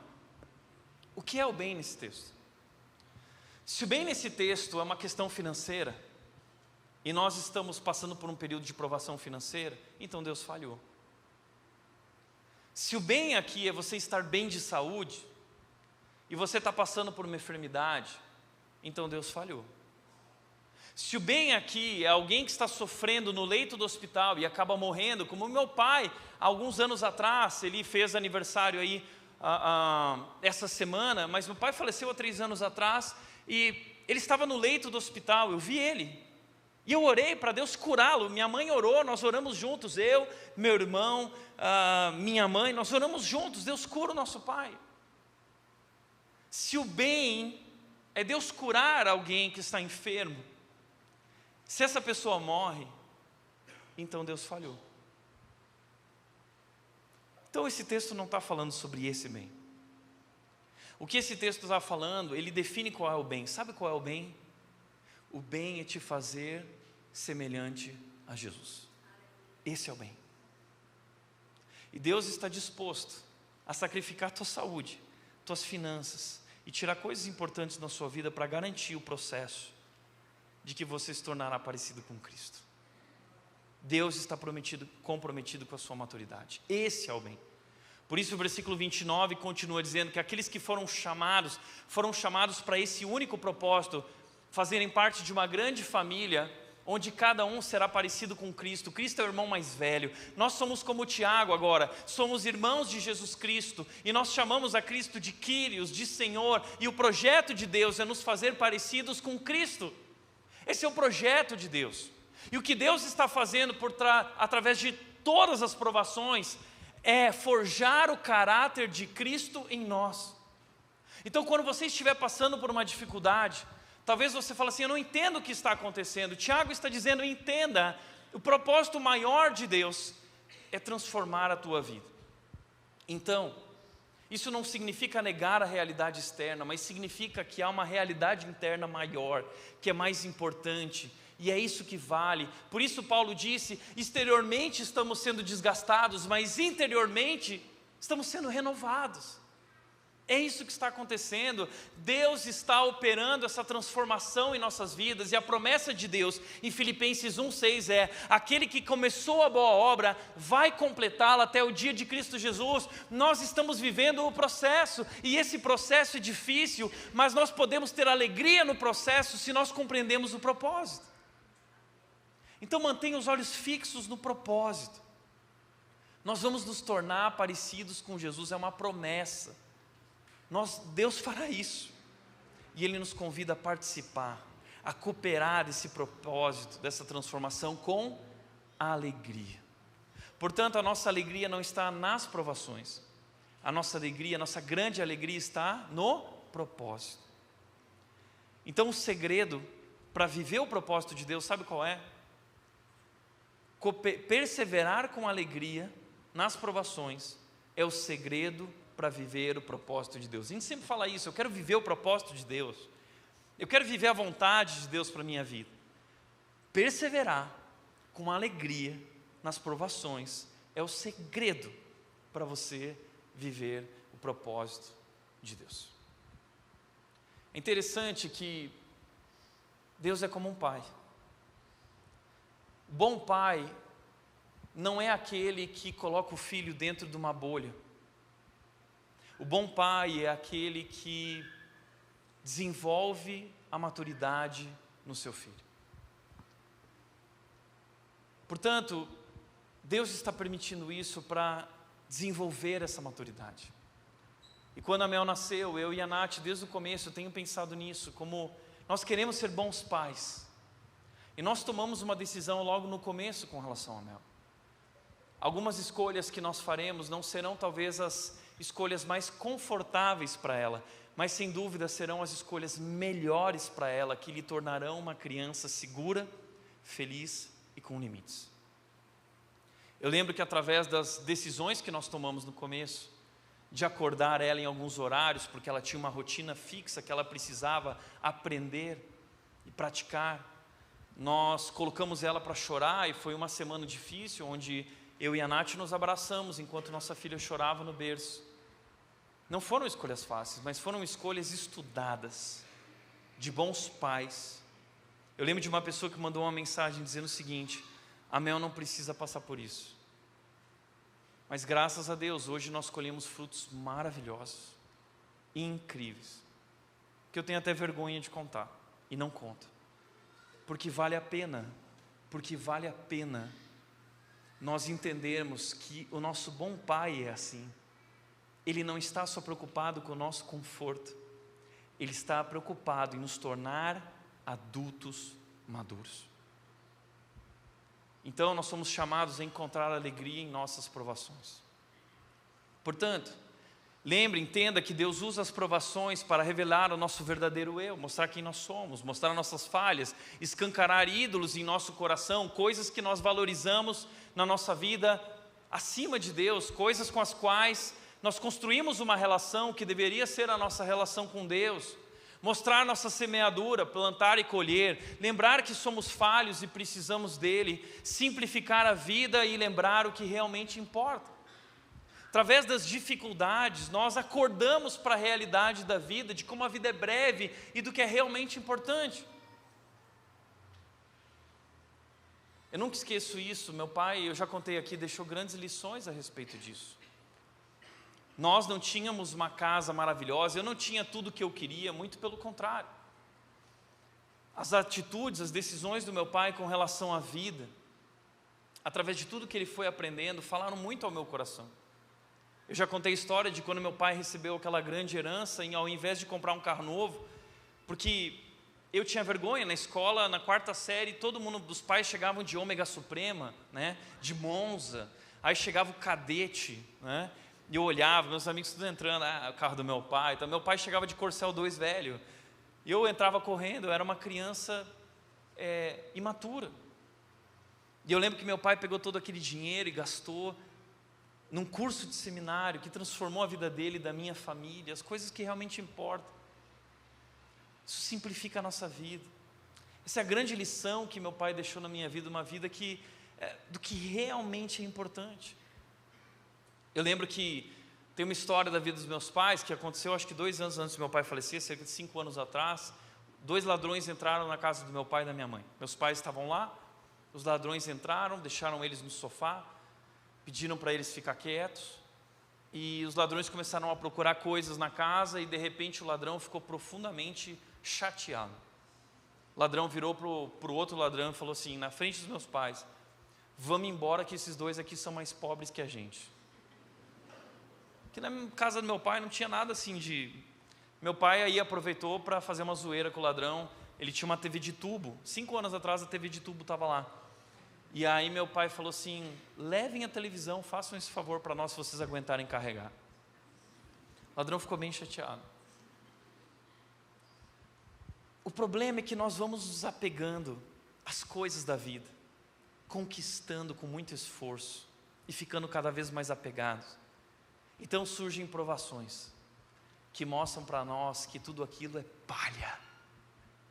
O que é o bem nesse texto? Se o bem nesse texto é uma questão financeira, e nós estamos passando por um período de provação financeira, então Deus falhou. Se o bem aqui é você estar bem de saúde, e você está passando por uma enfermidade, então Deus falhou. Se o bem aqui é alguém que está sofrendo no leito do hospital e acaba morrendo, como meu pai, alguns anos atrás, ele fez aniversário aí essa semana, mas meu pai faleceu há 3 anos atrás, e ele estava no leito do hospital, eu vi ele. E eu orei para Deus curá-lo. Minha mãe orou, nós oramos juntos, eu, meu irmão, minha mãe, nós oramos juntos. Deus cura o nosso pai. Se o bem é Deus curar alguém que está enfermo, se essa pessoa morre, então Deus falhou. Então esse texto não está falando sobre esse bem. O que esse texto está falando, ele define qual é o bem. Sabe qual é o bem? O bem é te fazer semelhante a Jesus. Esse é o bem. E Deus está disposto a sacrificar tua saúde, tuas finanças e tirar coisas importantes na sua vida para garantir o processo de que você se tornará parecido com Cristo. Deus está comprometido com a sua maturidade. Esse é o bem. Por isso o versículo 29 continua dizendo que aqueles que foram chamados para esse único propósito, fazerem parte de uma grande família, onde cada um será parecido com Cristo. Cristo é o irmão mais velho. Nós somos como Tiago agora, somos irmãos de Jesus Cristo, e nós chamamos a Cristo de Quírios, de Senhor, e o projeto de Deus é nos fazer parecidos com Cristo. Esse é o projeto de Deus. E o que Deus está fazendo através de todas as provações é forjar o caráter de Cristo em nós. Então, quando você estiver passando por uma dificuldade, talvez você fale assim: eu não entendo o que está acontecendo. Tiago está dizendo: entenda, o propósito maior de Deus é transformar a tua vida. Então, isso não significa negar a realidade externa, mas significa que há uma realidade interna maior, que é mais importante, e é isso que vale. Por isso Paulo disse: exteriormente estamos sendo desgastados, mas interiormente estamos sendo renovados. É isso que está acontecendo. Deus está operando essa transformação em nossas vidas, e a promessa de Deus em Filipenses 1,6 é: aquele que começou a boa obra vai completá-la até o dia de Cristo Jesus. Nós estamos vivendo o processo, e esse processo é difícil, mas nós podemos ter alegria no processo se nós compreendemos o propósito. Então mantenha os olhos fixos no propósito. Nós vamos nos tornar parecidos com Jesus, é uma promessa. Deus fará isso, e Ele nos convida a participar, a cooperar desse propósito, dessa transformação com alegria. Portanto, a nossa alegria não está nas provações, a nossa alegria, a nossa grande alegria está no propósito. Então o segredo para viver o propósito de Deus, sabe qual é? Perseverar com alegria nas provações é o segredo para viver o propósito de Deus. A gente sempre fala isso: eu quero viver o propósito de Deus, eu quero viver a vontade de Deus para a minha vida. Perseverar com alegria nas provações é o segredo para você viver o propósito de Deus. É interessante que Deus é como um pai. O bom pai não é aquele que coloca o filho dentro de uma bolha. O bom pai é aquele que desenvolve a maturidade no seu filho. Portanto, Deus está permitindo isso para desenvolver essa maturidade. E quando a Mel nasceu, eu e a Nath, desde o começo, eu tenho pensado nisso, como nós queremos ser bons pais. E nós tomamos uma decisão logo no começo com relação a Mel. Algumas escolhas que nós faremos não serão talvez as escolhas mais confortáveis para ela, mas sem dúvida serão as escolhas melhores para ela, que lhe tornarão uma criança segura, feliz e com limites. Eu lembro que através das decisões que nós tomamos no começo, de acordar ela em alguns horários, porque ela tinha uma rotina fixa que ela precisava aprender e praticar, nós colocamos ela para chorar, e foi uma semana difícil, onde eu e a Nath nos abraçamos enquanto nossa filha chorava no berço. Não foram escolhas fáceis, mas foram escolhas estudadas, de bons pais. Eu lembro de uma pessoa que mandou uma mensagem dizendo o seguinte: a Mel não precisa passar por isso. Mas graças a Deus, hoje nós colhemos frutos maravilhosos, incríveis, que eu tenho até vergonha de contar, e não conto. Porque vale a pena nós entendermos que o nosso bom pai é assim. Ele não está só preocupado com o nosso conforto, Ele está preocupado em nos tornar adultos maduros. Então nós somos chamados a encontrar alegria em nossas provações. Portanto, lembre, entenda que Deus usa as provações para revelar o nosso verdadeiro eu, mostrar quem nós somos, mostrar nossas falhas, escancarar ídolos em nosso coração, coisas que nós valorizamos na nossa vida acima de Deus, coisas com as quais nós construímos uma relação que deveria ser a nossa relação com Deus. Mostrar nossa semeadura, plantar e colher, lembrar que somos falhos e precisamos dEle, simplificar a vida e lembrar o que realmente importa. Através das dificuldades, nós acordamos para a realidade da vida, de como a vida é breve e do que é realmente importante. Eu nunca esqueço isso. Meu pai, eu já contei aqui, deixou grandes lições a respeito disso. Nós não tínhamos uma casa maravilhosa, eu não tinha tudo o que eu queria, muito pelo contrário. As atitudes, as decisões do meu pai com relação à vida, através de tudo que ele foi aprendendo, falaram muito ao meu coração. Eu já contei a história de quando meu pai recebeu aquela grande herança, e ao invés de comprar um carro novo, porque eu tinha vergonha na escola, na 4ª série, todo mundo dos pais chegavam de Ômega Suprema, né, de Monza, aí chegava o cadete, né, e eu olhava, meus amigos tudo entrando, o carro do meu pai, então meu pai chegava de Corcel 2 velho, e eu entrava correndo, eu era uma criança imatura, e eu lembro que meu pai pegou todo aquele dinheiro e gastou num curso de seminário, que transformou a vida dele e da minha família, as coisas que realmente importam. Isso simplifica a nossa vida. Essa é a grande lição que meu pai deixou na minha vida, uma vida do que realmente é importante. Eu lembro que tem uma história da vida dos meus pais, que aconteceu acho que 2 anos antes do meu pai falecer, cerca de 5 anos atrás. 2 ladrões entraram na casa do meu pai e da minha mãe. Meus pais estavam lá, os ladrões entraram, deixaram eles no sofá, pediram para eles ficar quietos, e os ladrões começaram a procurar coisas na casa, e de repente o ladrão ficou profundamente chateado. O ladrão virou para o outro ladrão e falou assim, na frente dos meus pais: vamos embora que esses 2 aqui são mais pobres que a gente. Que na casa do meu pai não tinha nada assim de... Meu pai aí aproveitou para fazer uma zoeira com o ladrão. Ele tinha uma TV de tubo, 5 anos atrás a TV de tubo estava lá. E aí meu pai falou assim: levem a televisão, façam esse favor para nós, se vocês aguentarem carregar. O ladrão ficou bem chateado. O problema é que nós vamos nos apegando às coisas da vida, conquistando com muito esforço e ficando cada vez mais apegados. Então surgem provações que mostram para nós que tudo aquilo é palha,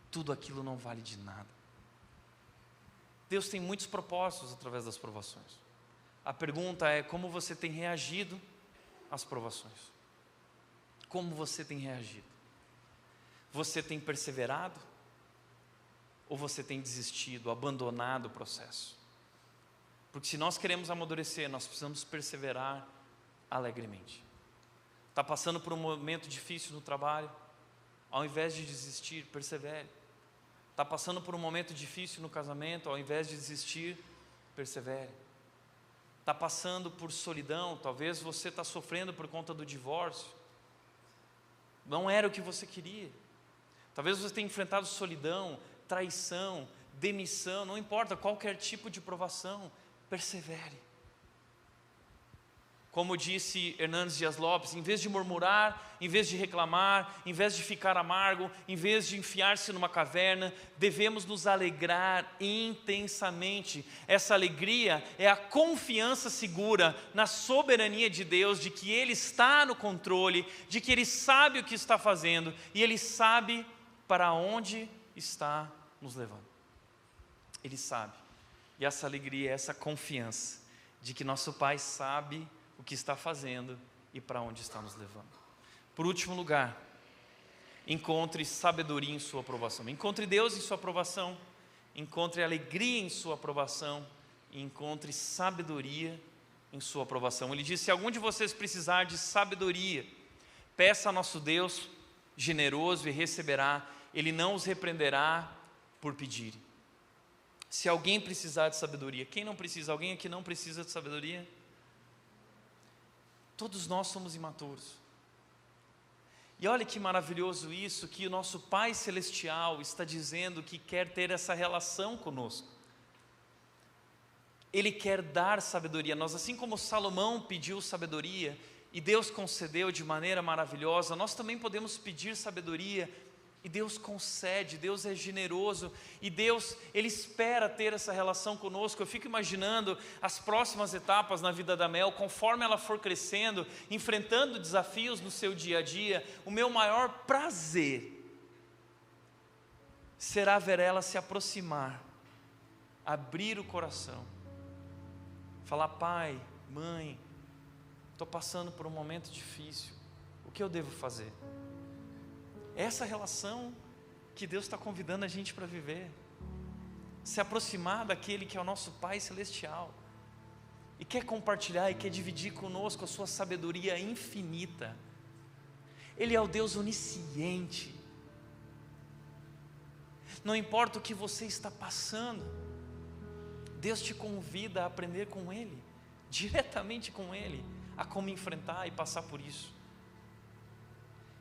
tudo aquilo não vale de nada. Deus tem muitos propósitos através das provações. A pergunta é: como você tem reagido às provações? Como você tem reagido? Você tem perseverado? Ou você tem desistido, abandonado o processo? Porque se nós queremos amadurecer, nós precisamos perseverar alegremente. Está passando por um momento difícil no trabalho? Ao invés de desistir, persevere. Está passando por um momento difícil no casamento? Ao invés de desistir, persevere. Está passando por solidão? Talvez você está sofrendo por conta do divórcio. Não era o que você queria. Talvez você tenha enfrentado solidão, traição, demissão, não importa, qualquer tipo de provação, persevere. Como disse Hernandes Dias Lopes, em vez de murmurar, em vez de reclamar, em vez de ficar amargo, em vez de enfiar-se numa caverna, devemos nos alegrar intensamente. Essa alegria é a confiança segura na soberania de Deus, de que Ele está no controle, de que Ele sabe o que está fazendo e Ele sabe para onde está nos levando. Ele sabe. E essa alegria, essa confiança de que nosso Pai sabe o que está fazendo e para onde está nos levando. Por último lugar, encontre sabedoria em sua aprovação. Encontre Deus em sua aprovação, encontre alegria em sua aprovação e encontre sabedoria em sua aprovação. Ele diz: se algum de vocês precisar de sabedoria, peça a nosso Deus generoso e receberá. Ele não os repreenderá por pedirem. Se alguém precisar de sabedoria, quem não precisa? Alguém aqui não precisa de sabedoria? Todos nós somos imaturos. E olha que maravilhoso isso, que o nosso Pai Celestial está dizendo que quer ter essa relação conosco. Ele quer dar sabedoria. Nós, assim como Salomão pediu sabedoria e Deus concedeu de maneira maravilhosa, nós também podemos pedir sabedoria e Deus concede. Deus é generoso e Deus, Ele espera ter essa relação conosco. Eu fico imaginando as próximas etapas na vida da Mel, conforme ela for crescendo, enfrentando desafios no seu dia a dia. O meu maior prazer será ver ela se aproximar, abrir o coração, falar: pai, mãe, estou passando por um momento difícil, o que eu devo fazer? Essa relação que Deus está convidando a gente para viver, se aproximar daquele que é o nosso Pai Celestial e quer compartilhar e quer dividir conosco a sua sabedoria infinita. Ele é o Deus onisciente. Não importa o que você está passando, Deus te convida a aprender com Ele, diretamente com Ele, a como enfrentar e passar por isso.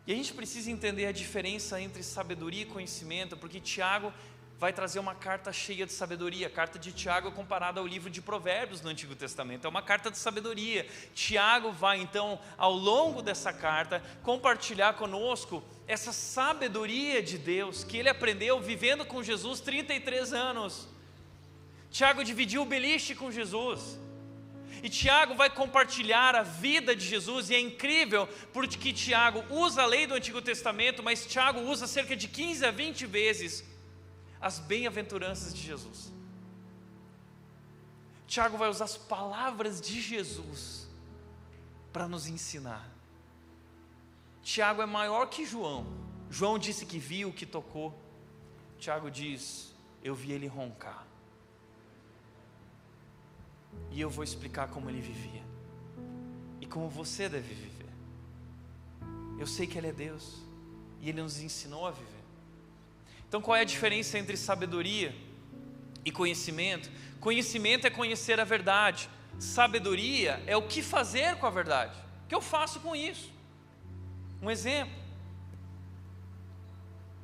E a gente precisa entender a diferença entre sabedoria e conhecimento, porque Tiago vai trazer uma carta cheia de sabedoria. A carta de Tiago é comparada ao livro de Provérbios no Antigo Testamento, é uma carta de sabedoria. Tiago vai então, ao longo dessa carta, compartilhar conosco essa sabedoria de Deus, que ele aprendeu vivendo com Jesus 33 anos. Tiago dividiu o beliche com Jesus, e Tiago vai compartilhar a vida de Jesus, e é incrível, porque Tiago usa a lei do Antigo Testamento, mas Tiago usa cerca de 15 a 20 vezes as bem-aventuranças de Jesus. Tiago vai usar as palavras de Jesus para nos ensinar. Tiago é maior que João. João disse que viu, que tocou. Tiago diz: eu vi ele roncar. E eu vou explicar como ele vivia e como você deve viver. Eu sei que ele é Deus e ele nos ensinou a viver. Então, qual é a diferença entre sabedoria e conhecimento? Conhecimento é conhecer a verdade. Sabedoria é o que fazer com a verdade. O que eu faço com isso? Um exemplo.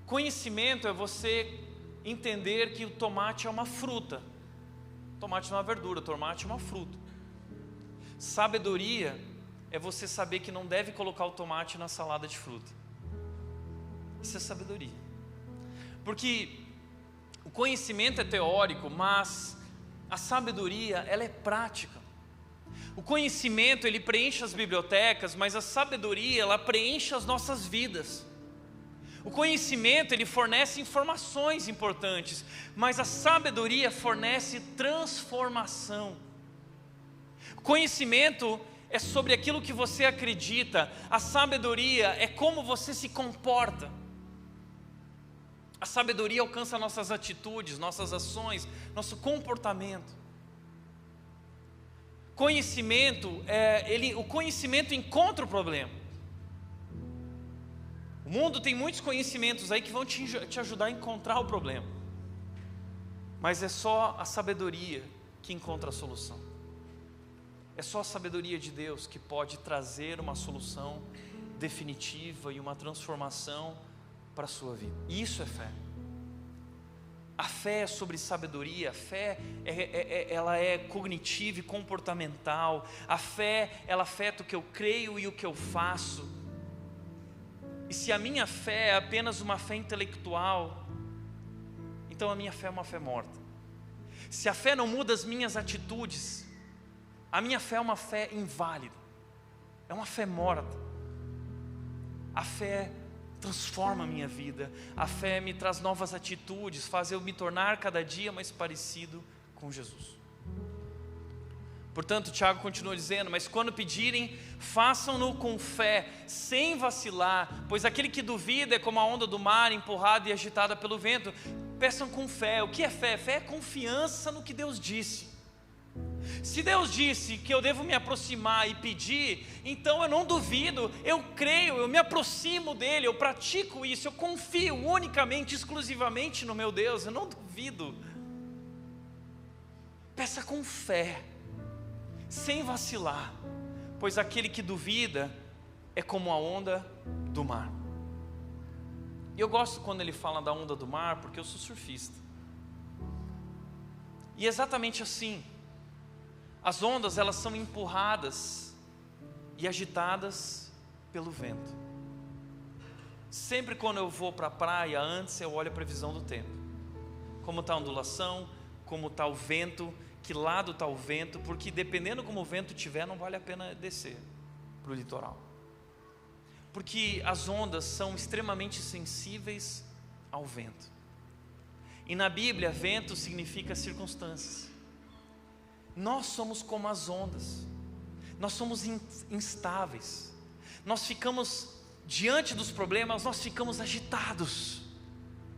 Conhecimento é você entender que o tomate é uma fruta. Tomate não é uma verdura, tomate é uma fruta. Sabedoria é você saber que não deve colocar o tomate na salada de fruta. Isso é sabedoria. Porque o conhecimento é teórico, mas a sabedoria, ela é prática. O conhecimento, ele preenche as bibliotecas, mas a sabedoria, ela preenche as nossas vidas. O conhecimento, ele fornece informações importantes, mas a sabedoria fornece transformação. O conhecimento é sobre aquilo que você acredita, a sabedoria é como você se comporta. A sabedoria alcança nossas atitudes, nossas ações, nosso comportamento. O conhecimento encontra o problema. O mundo tem muitos conhecimentos aí que vão te ajudar a encontrar o problema, mas é só a sabedoria que encontra a solução. É só a sabedoria de Deus que pode trazer uma solução definitiva e uma transformação para a sua vida. Isso é fé. A fé é sobre sabedoria. A fé ela é cognitiva e comportamental. A fé, ela afeta o que eu creio e o que eu faço. E se a minha fé é apenas uma fé intelectual, então a minha fé é uma fé morta. Se a fé não muda as minhas atitudes, a minha fé é uma fé inválida, é uma fé morta. A fé transforma a minha vida, a fé me traz novas atitudes, faz eu me tornar cada dia mais parecido com Jesus. Portanto, Tiago continua dizendo: mas quando pedirem, façam-no com fé, sem vacilar, pois aquele que duvida é como a onda do mar, empurrada e agitada pelo vento. Peçam com fé. O que é fé? Fé é confiança no que Deus disse. Se Deus disse que eu devo me aproximar e pedir, então eu não duvido, eu creio, eu me aproximo dele, eu pratico isso, eu confio unicamente, exclusivamente no meu Deus, eu não duvido. Peça com fé, sem vacilar, pois aquele que duvida é como a onda do mar. E eu gosto quando ele fala da onda do mar, porque eu sou surfista. E exatamente assim, as ondas, elas são empurradas e agitadas pelo vento. Sempre quando eu vou para a praia, antes eu olho a previsão do tempo. Como está a ondulação, como está o vento, que lado está o vento, porque dependendo como o vento estiver, não vale a pena descer para o litoral. Porque as ondas são extremamente sensíveis ao vento. E na Bíblia, vento significa circunstâncias. Nós somos como as ondas, nós somos instáveis, nós ficamos diante dos problemas, nós ficamos agitados.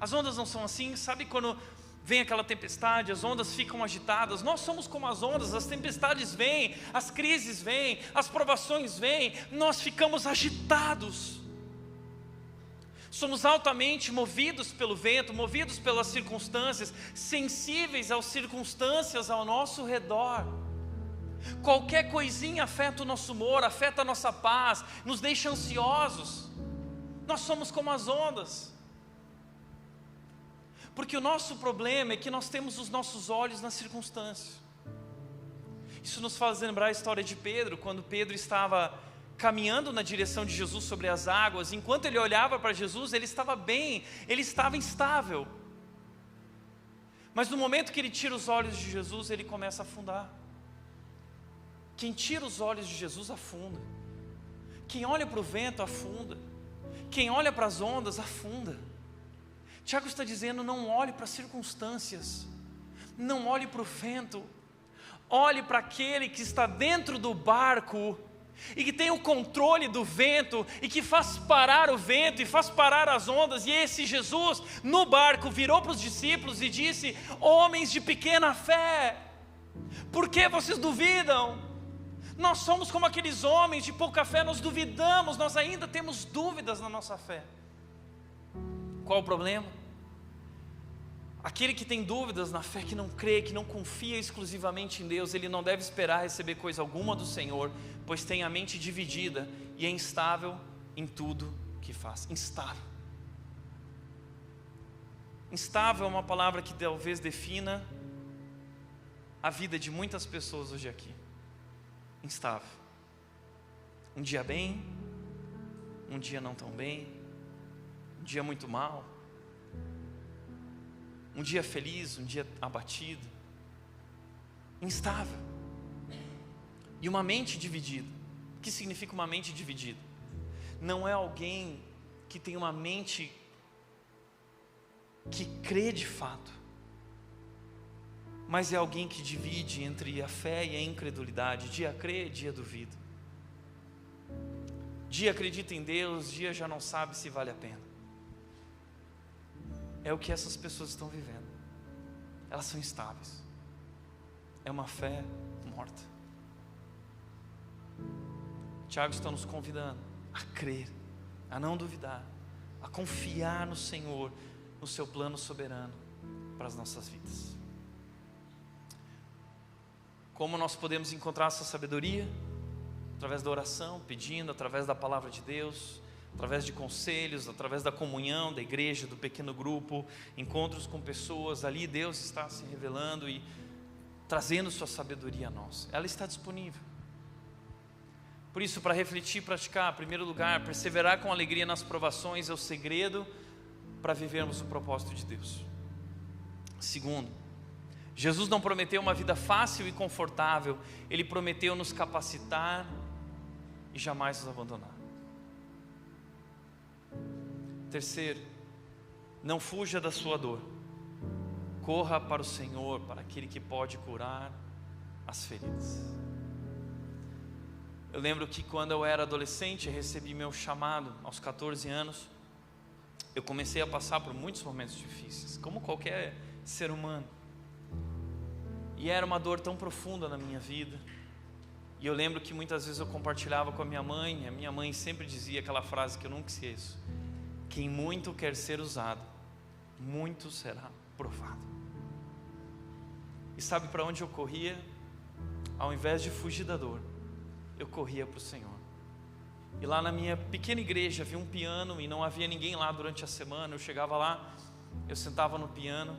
As ondas não são assim, sabe quando vem aquela tempestade, as ondas ficam agitadas? Nós somos como as ondas, as tempestades vêm, as crises vêm, as provações vêm, nós ficamos agitados. Somos altamente movidos pelo vento, movidos pelas circunstâncias, sensíveis às circunstâncias ao nosso redor. Qualquer coisinha afeta o nosso humor, afeta a nossa paz, nos deixa ansiosos. Nós somos como as ondas. Porque o nosso problema é que nós temos os nossos olhos nas circunstâncias. Isso nos faz lembrar a história de Pedro, quando Pedro estava caminhando na direção de Jesus sobre as águas. Enquanto ele olhava para Jesus, ele estava bem, ele estava instável. Mas no momento que ele tira os olhos de Jesus, ele começa a afundar. Quem tira os olhos de Jesus afunda. Quem olha para o vento afunda. Quem olha para as ondas afunda. Tiago está dizendo: não olhe para as circunstâncias, não olhe para o vento, olhe para aquele que está dentro do barco e que tem o controle do vento e que faz parar o vento e faz parar as ondas. E esse Jesus no barco virou para os discípulos e disse: homens de pequena fé, por que vocês duvidam? Nós somos como aqueles homens de pouca fé, nós duvidamos, nós ainda temos dúvidas na nossa fé. Qual o problema? Aquele que tem dúvidas na fé, que não crê, que não confia exclusivamente em Deus, ele não deve esperar receber coisa alguma do Senhor, pois tem a mente dividida e é instável em tudo que faz. Instável. Instável é uma palavra que talvez defina a vida de muitas pessoas hoje aqui. Instável. Um dia bem, um dia não tão bem, um dia muito mal, um dia feliz, um dia abatido. Instável. E uma mente dividida. O que significa uma mente dividida? Não é alguém que tem uma mente que crê de fato, mas é alguém que divide entre a fé e a incredulidade. Dia crê, dia duvida. Dia acredita em Deus, dia já não sabe se vale a pena. É o que essas pessoas estão vivendo. Elas são instáveis. É uma fé morta. Tiago está nos convidando a crer, a não duvidar, a confiar no Senhor, no seu plano soberano para as nossas vidas. Como nós podemos encontrar essa sabedoria? Através da oração, pedindo, através da palavra de Deus, através de conselhos, através da comunhão, da igreja, do pequeno grupo, encontros com pessoas. Ali Deus está se revelando e trazendo sua sabedoria a nós. Ela está disponível. Por isso, para refletir e praticar, em primeiro lugar, perseverar com alegria nas provações é o segredo para vivermos o propósito de Deus. Segundo, Jesus não prometeu uma vida fácil e confortável, Ele prometeu nos capacitar e jamais nos abandonar. Terceiro, não fuja da sua dor, corra para o Senhor, para aquele que pode curar as feridas. Eu lembro que quando eu era adolescente, eu recebi meu chamado aos 14 anos. Eu comecei a passar por muitos momentos difíceis, como qualquer ser humano. E era uma dor tão profunda na minha vida. E eu lembro que muitas vezes eu compartilhava com a minha mãe sempre dizia aquela frase que eu nunca esqueço: quem muito quer ser usado, muito será provado. E sabe para onde eu corria? Ao invés de fugir da dor, eu corria para o Senhor. E lá na minha pequena igreja havia um piano e não havia ninguém lá durante a semana. Eu chegava lá, eu sentava no piano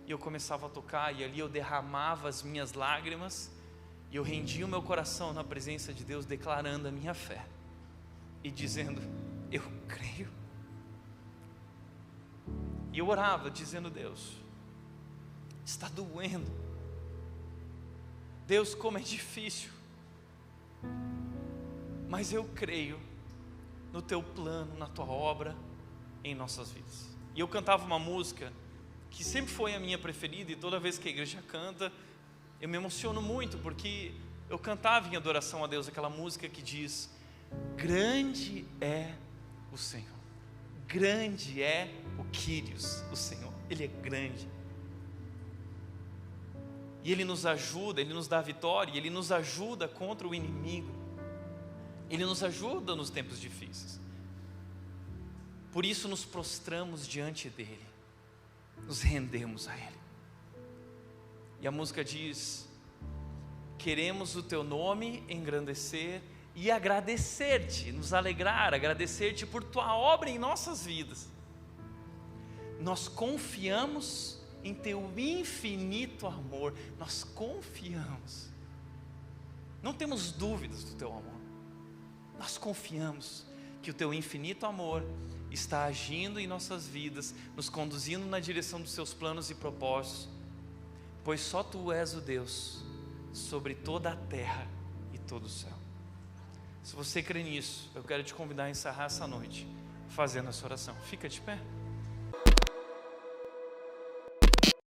e eu começava a tocar, e ali eu derramava as minhas lágrimas e eu rendia o meu coração na presença de Deus, declarando a minha fé e dizendo: eu creio. E eu orava dizendo: Deus, está doendo. Deus, como é difícil, mas eu creio no teu plano, na tua obra em nossas vidas. E eu cantava uma música que sempre foi a minha preferida, e toda vez que a igreja canta, eu me emociono muito, porque eu cantava em adoração a Deus aquela música que diz: grande é o Senhor, grande é o Kyrios, o Senhor, Ele é grande. E Ele nos ajuda, Ele nos dá a vitória, Ele nos ajuda contra o inimigo, Ele nos ajuda nos tempos difíceis. Por isso nos prostramos diante dEle, nos rendemos a Ele. E a música diz: queremos o teu nome engrandecer e agradecer-te, nos alegrar, agradecer-te por tua obra em nossas vidas. Nós confiamos em teu infinito amor, nós confiamos, não temos dúvidas do teu amor, nós confiamos que o teu infinito amor está agindo em nossas vidas, nos conduzindo na direção dos seus planos e propósitos, pois só tu és o Deus sobre toda a terra e todo o céu. Se você crê nisso, eu quero te convidar a encerrar essa noite fazendo essa oração. Fica de pé.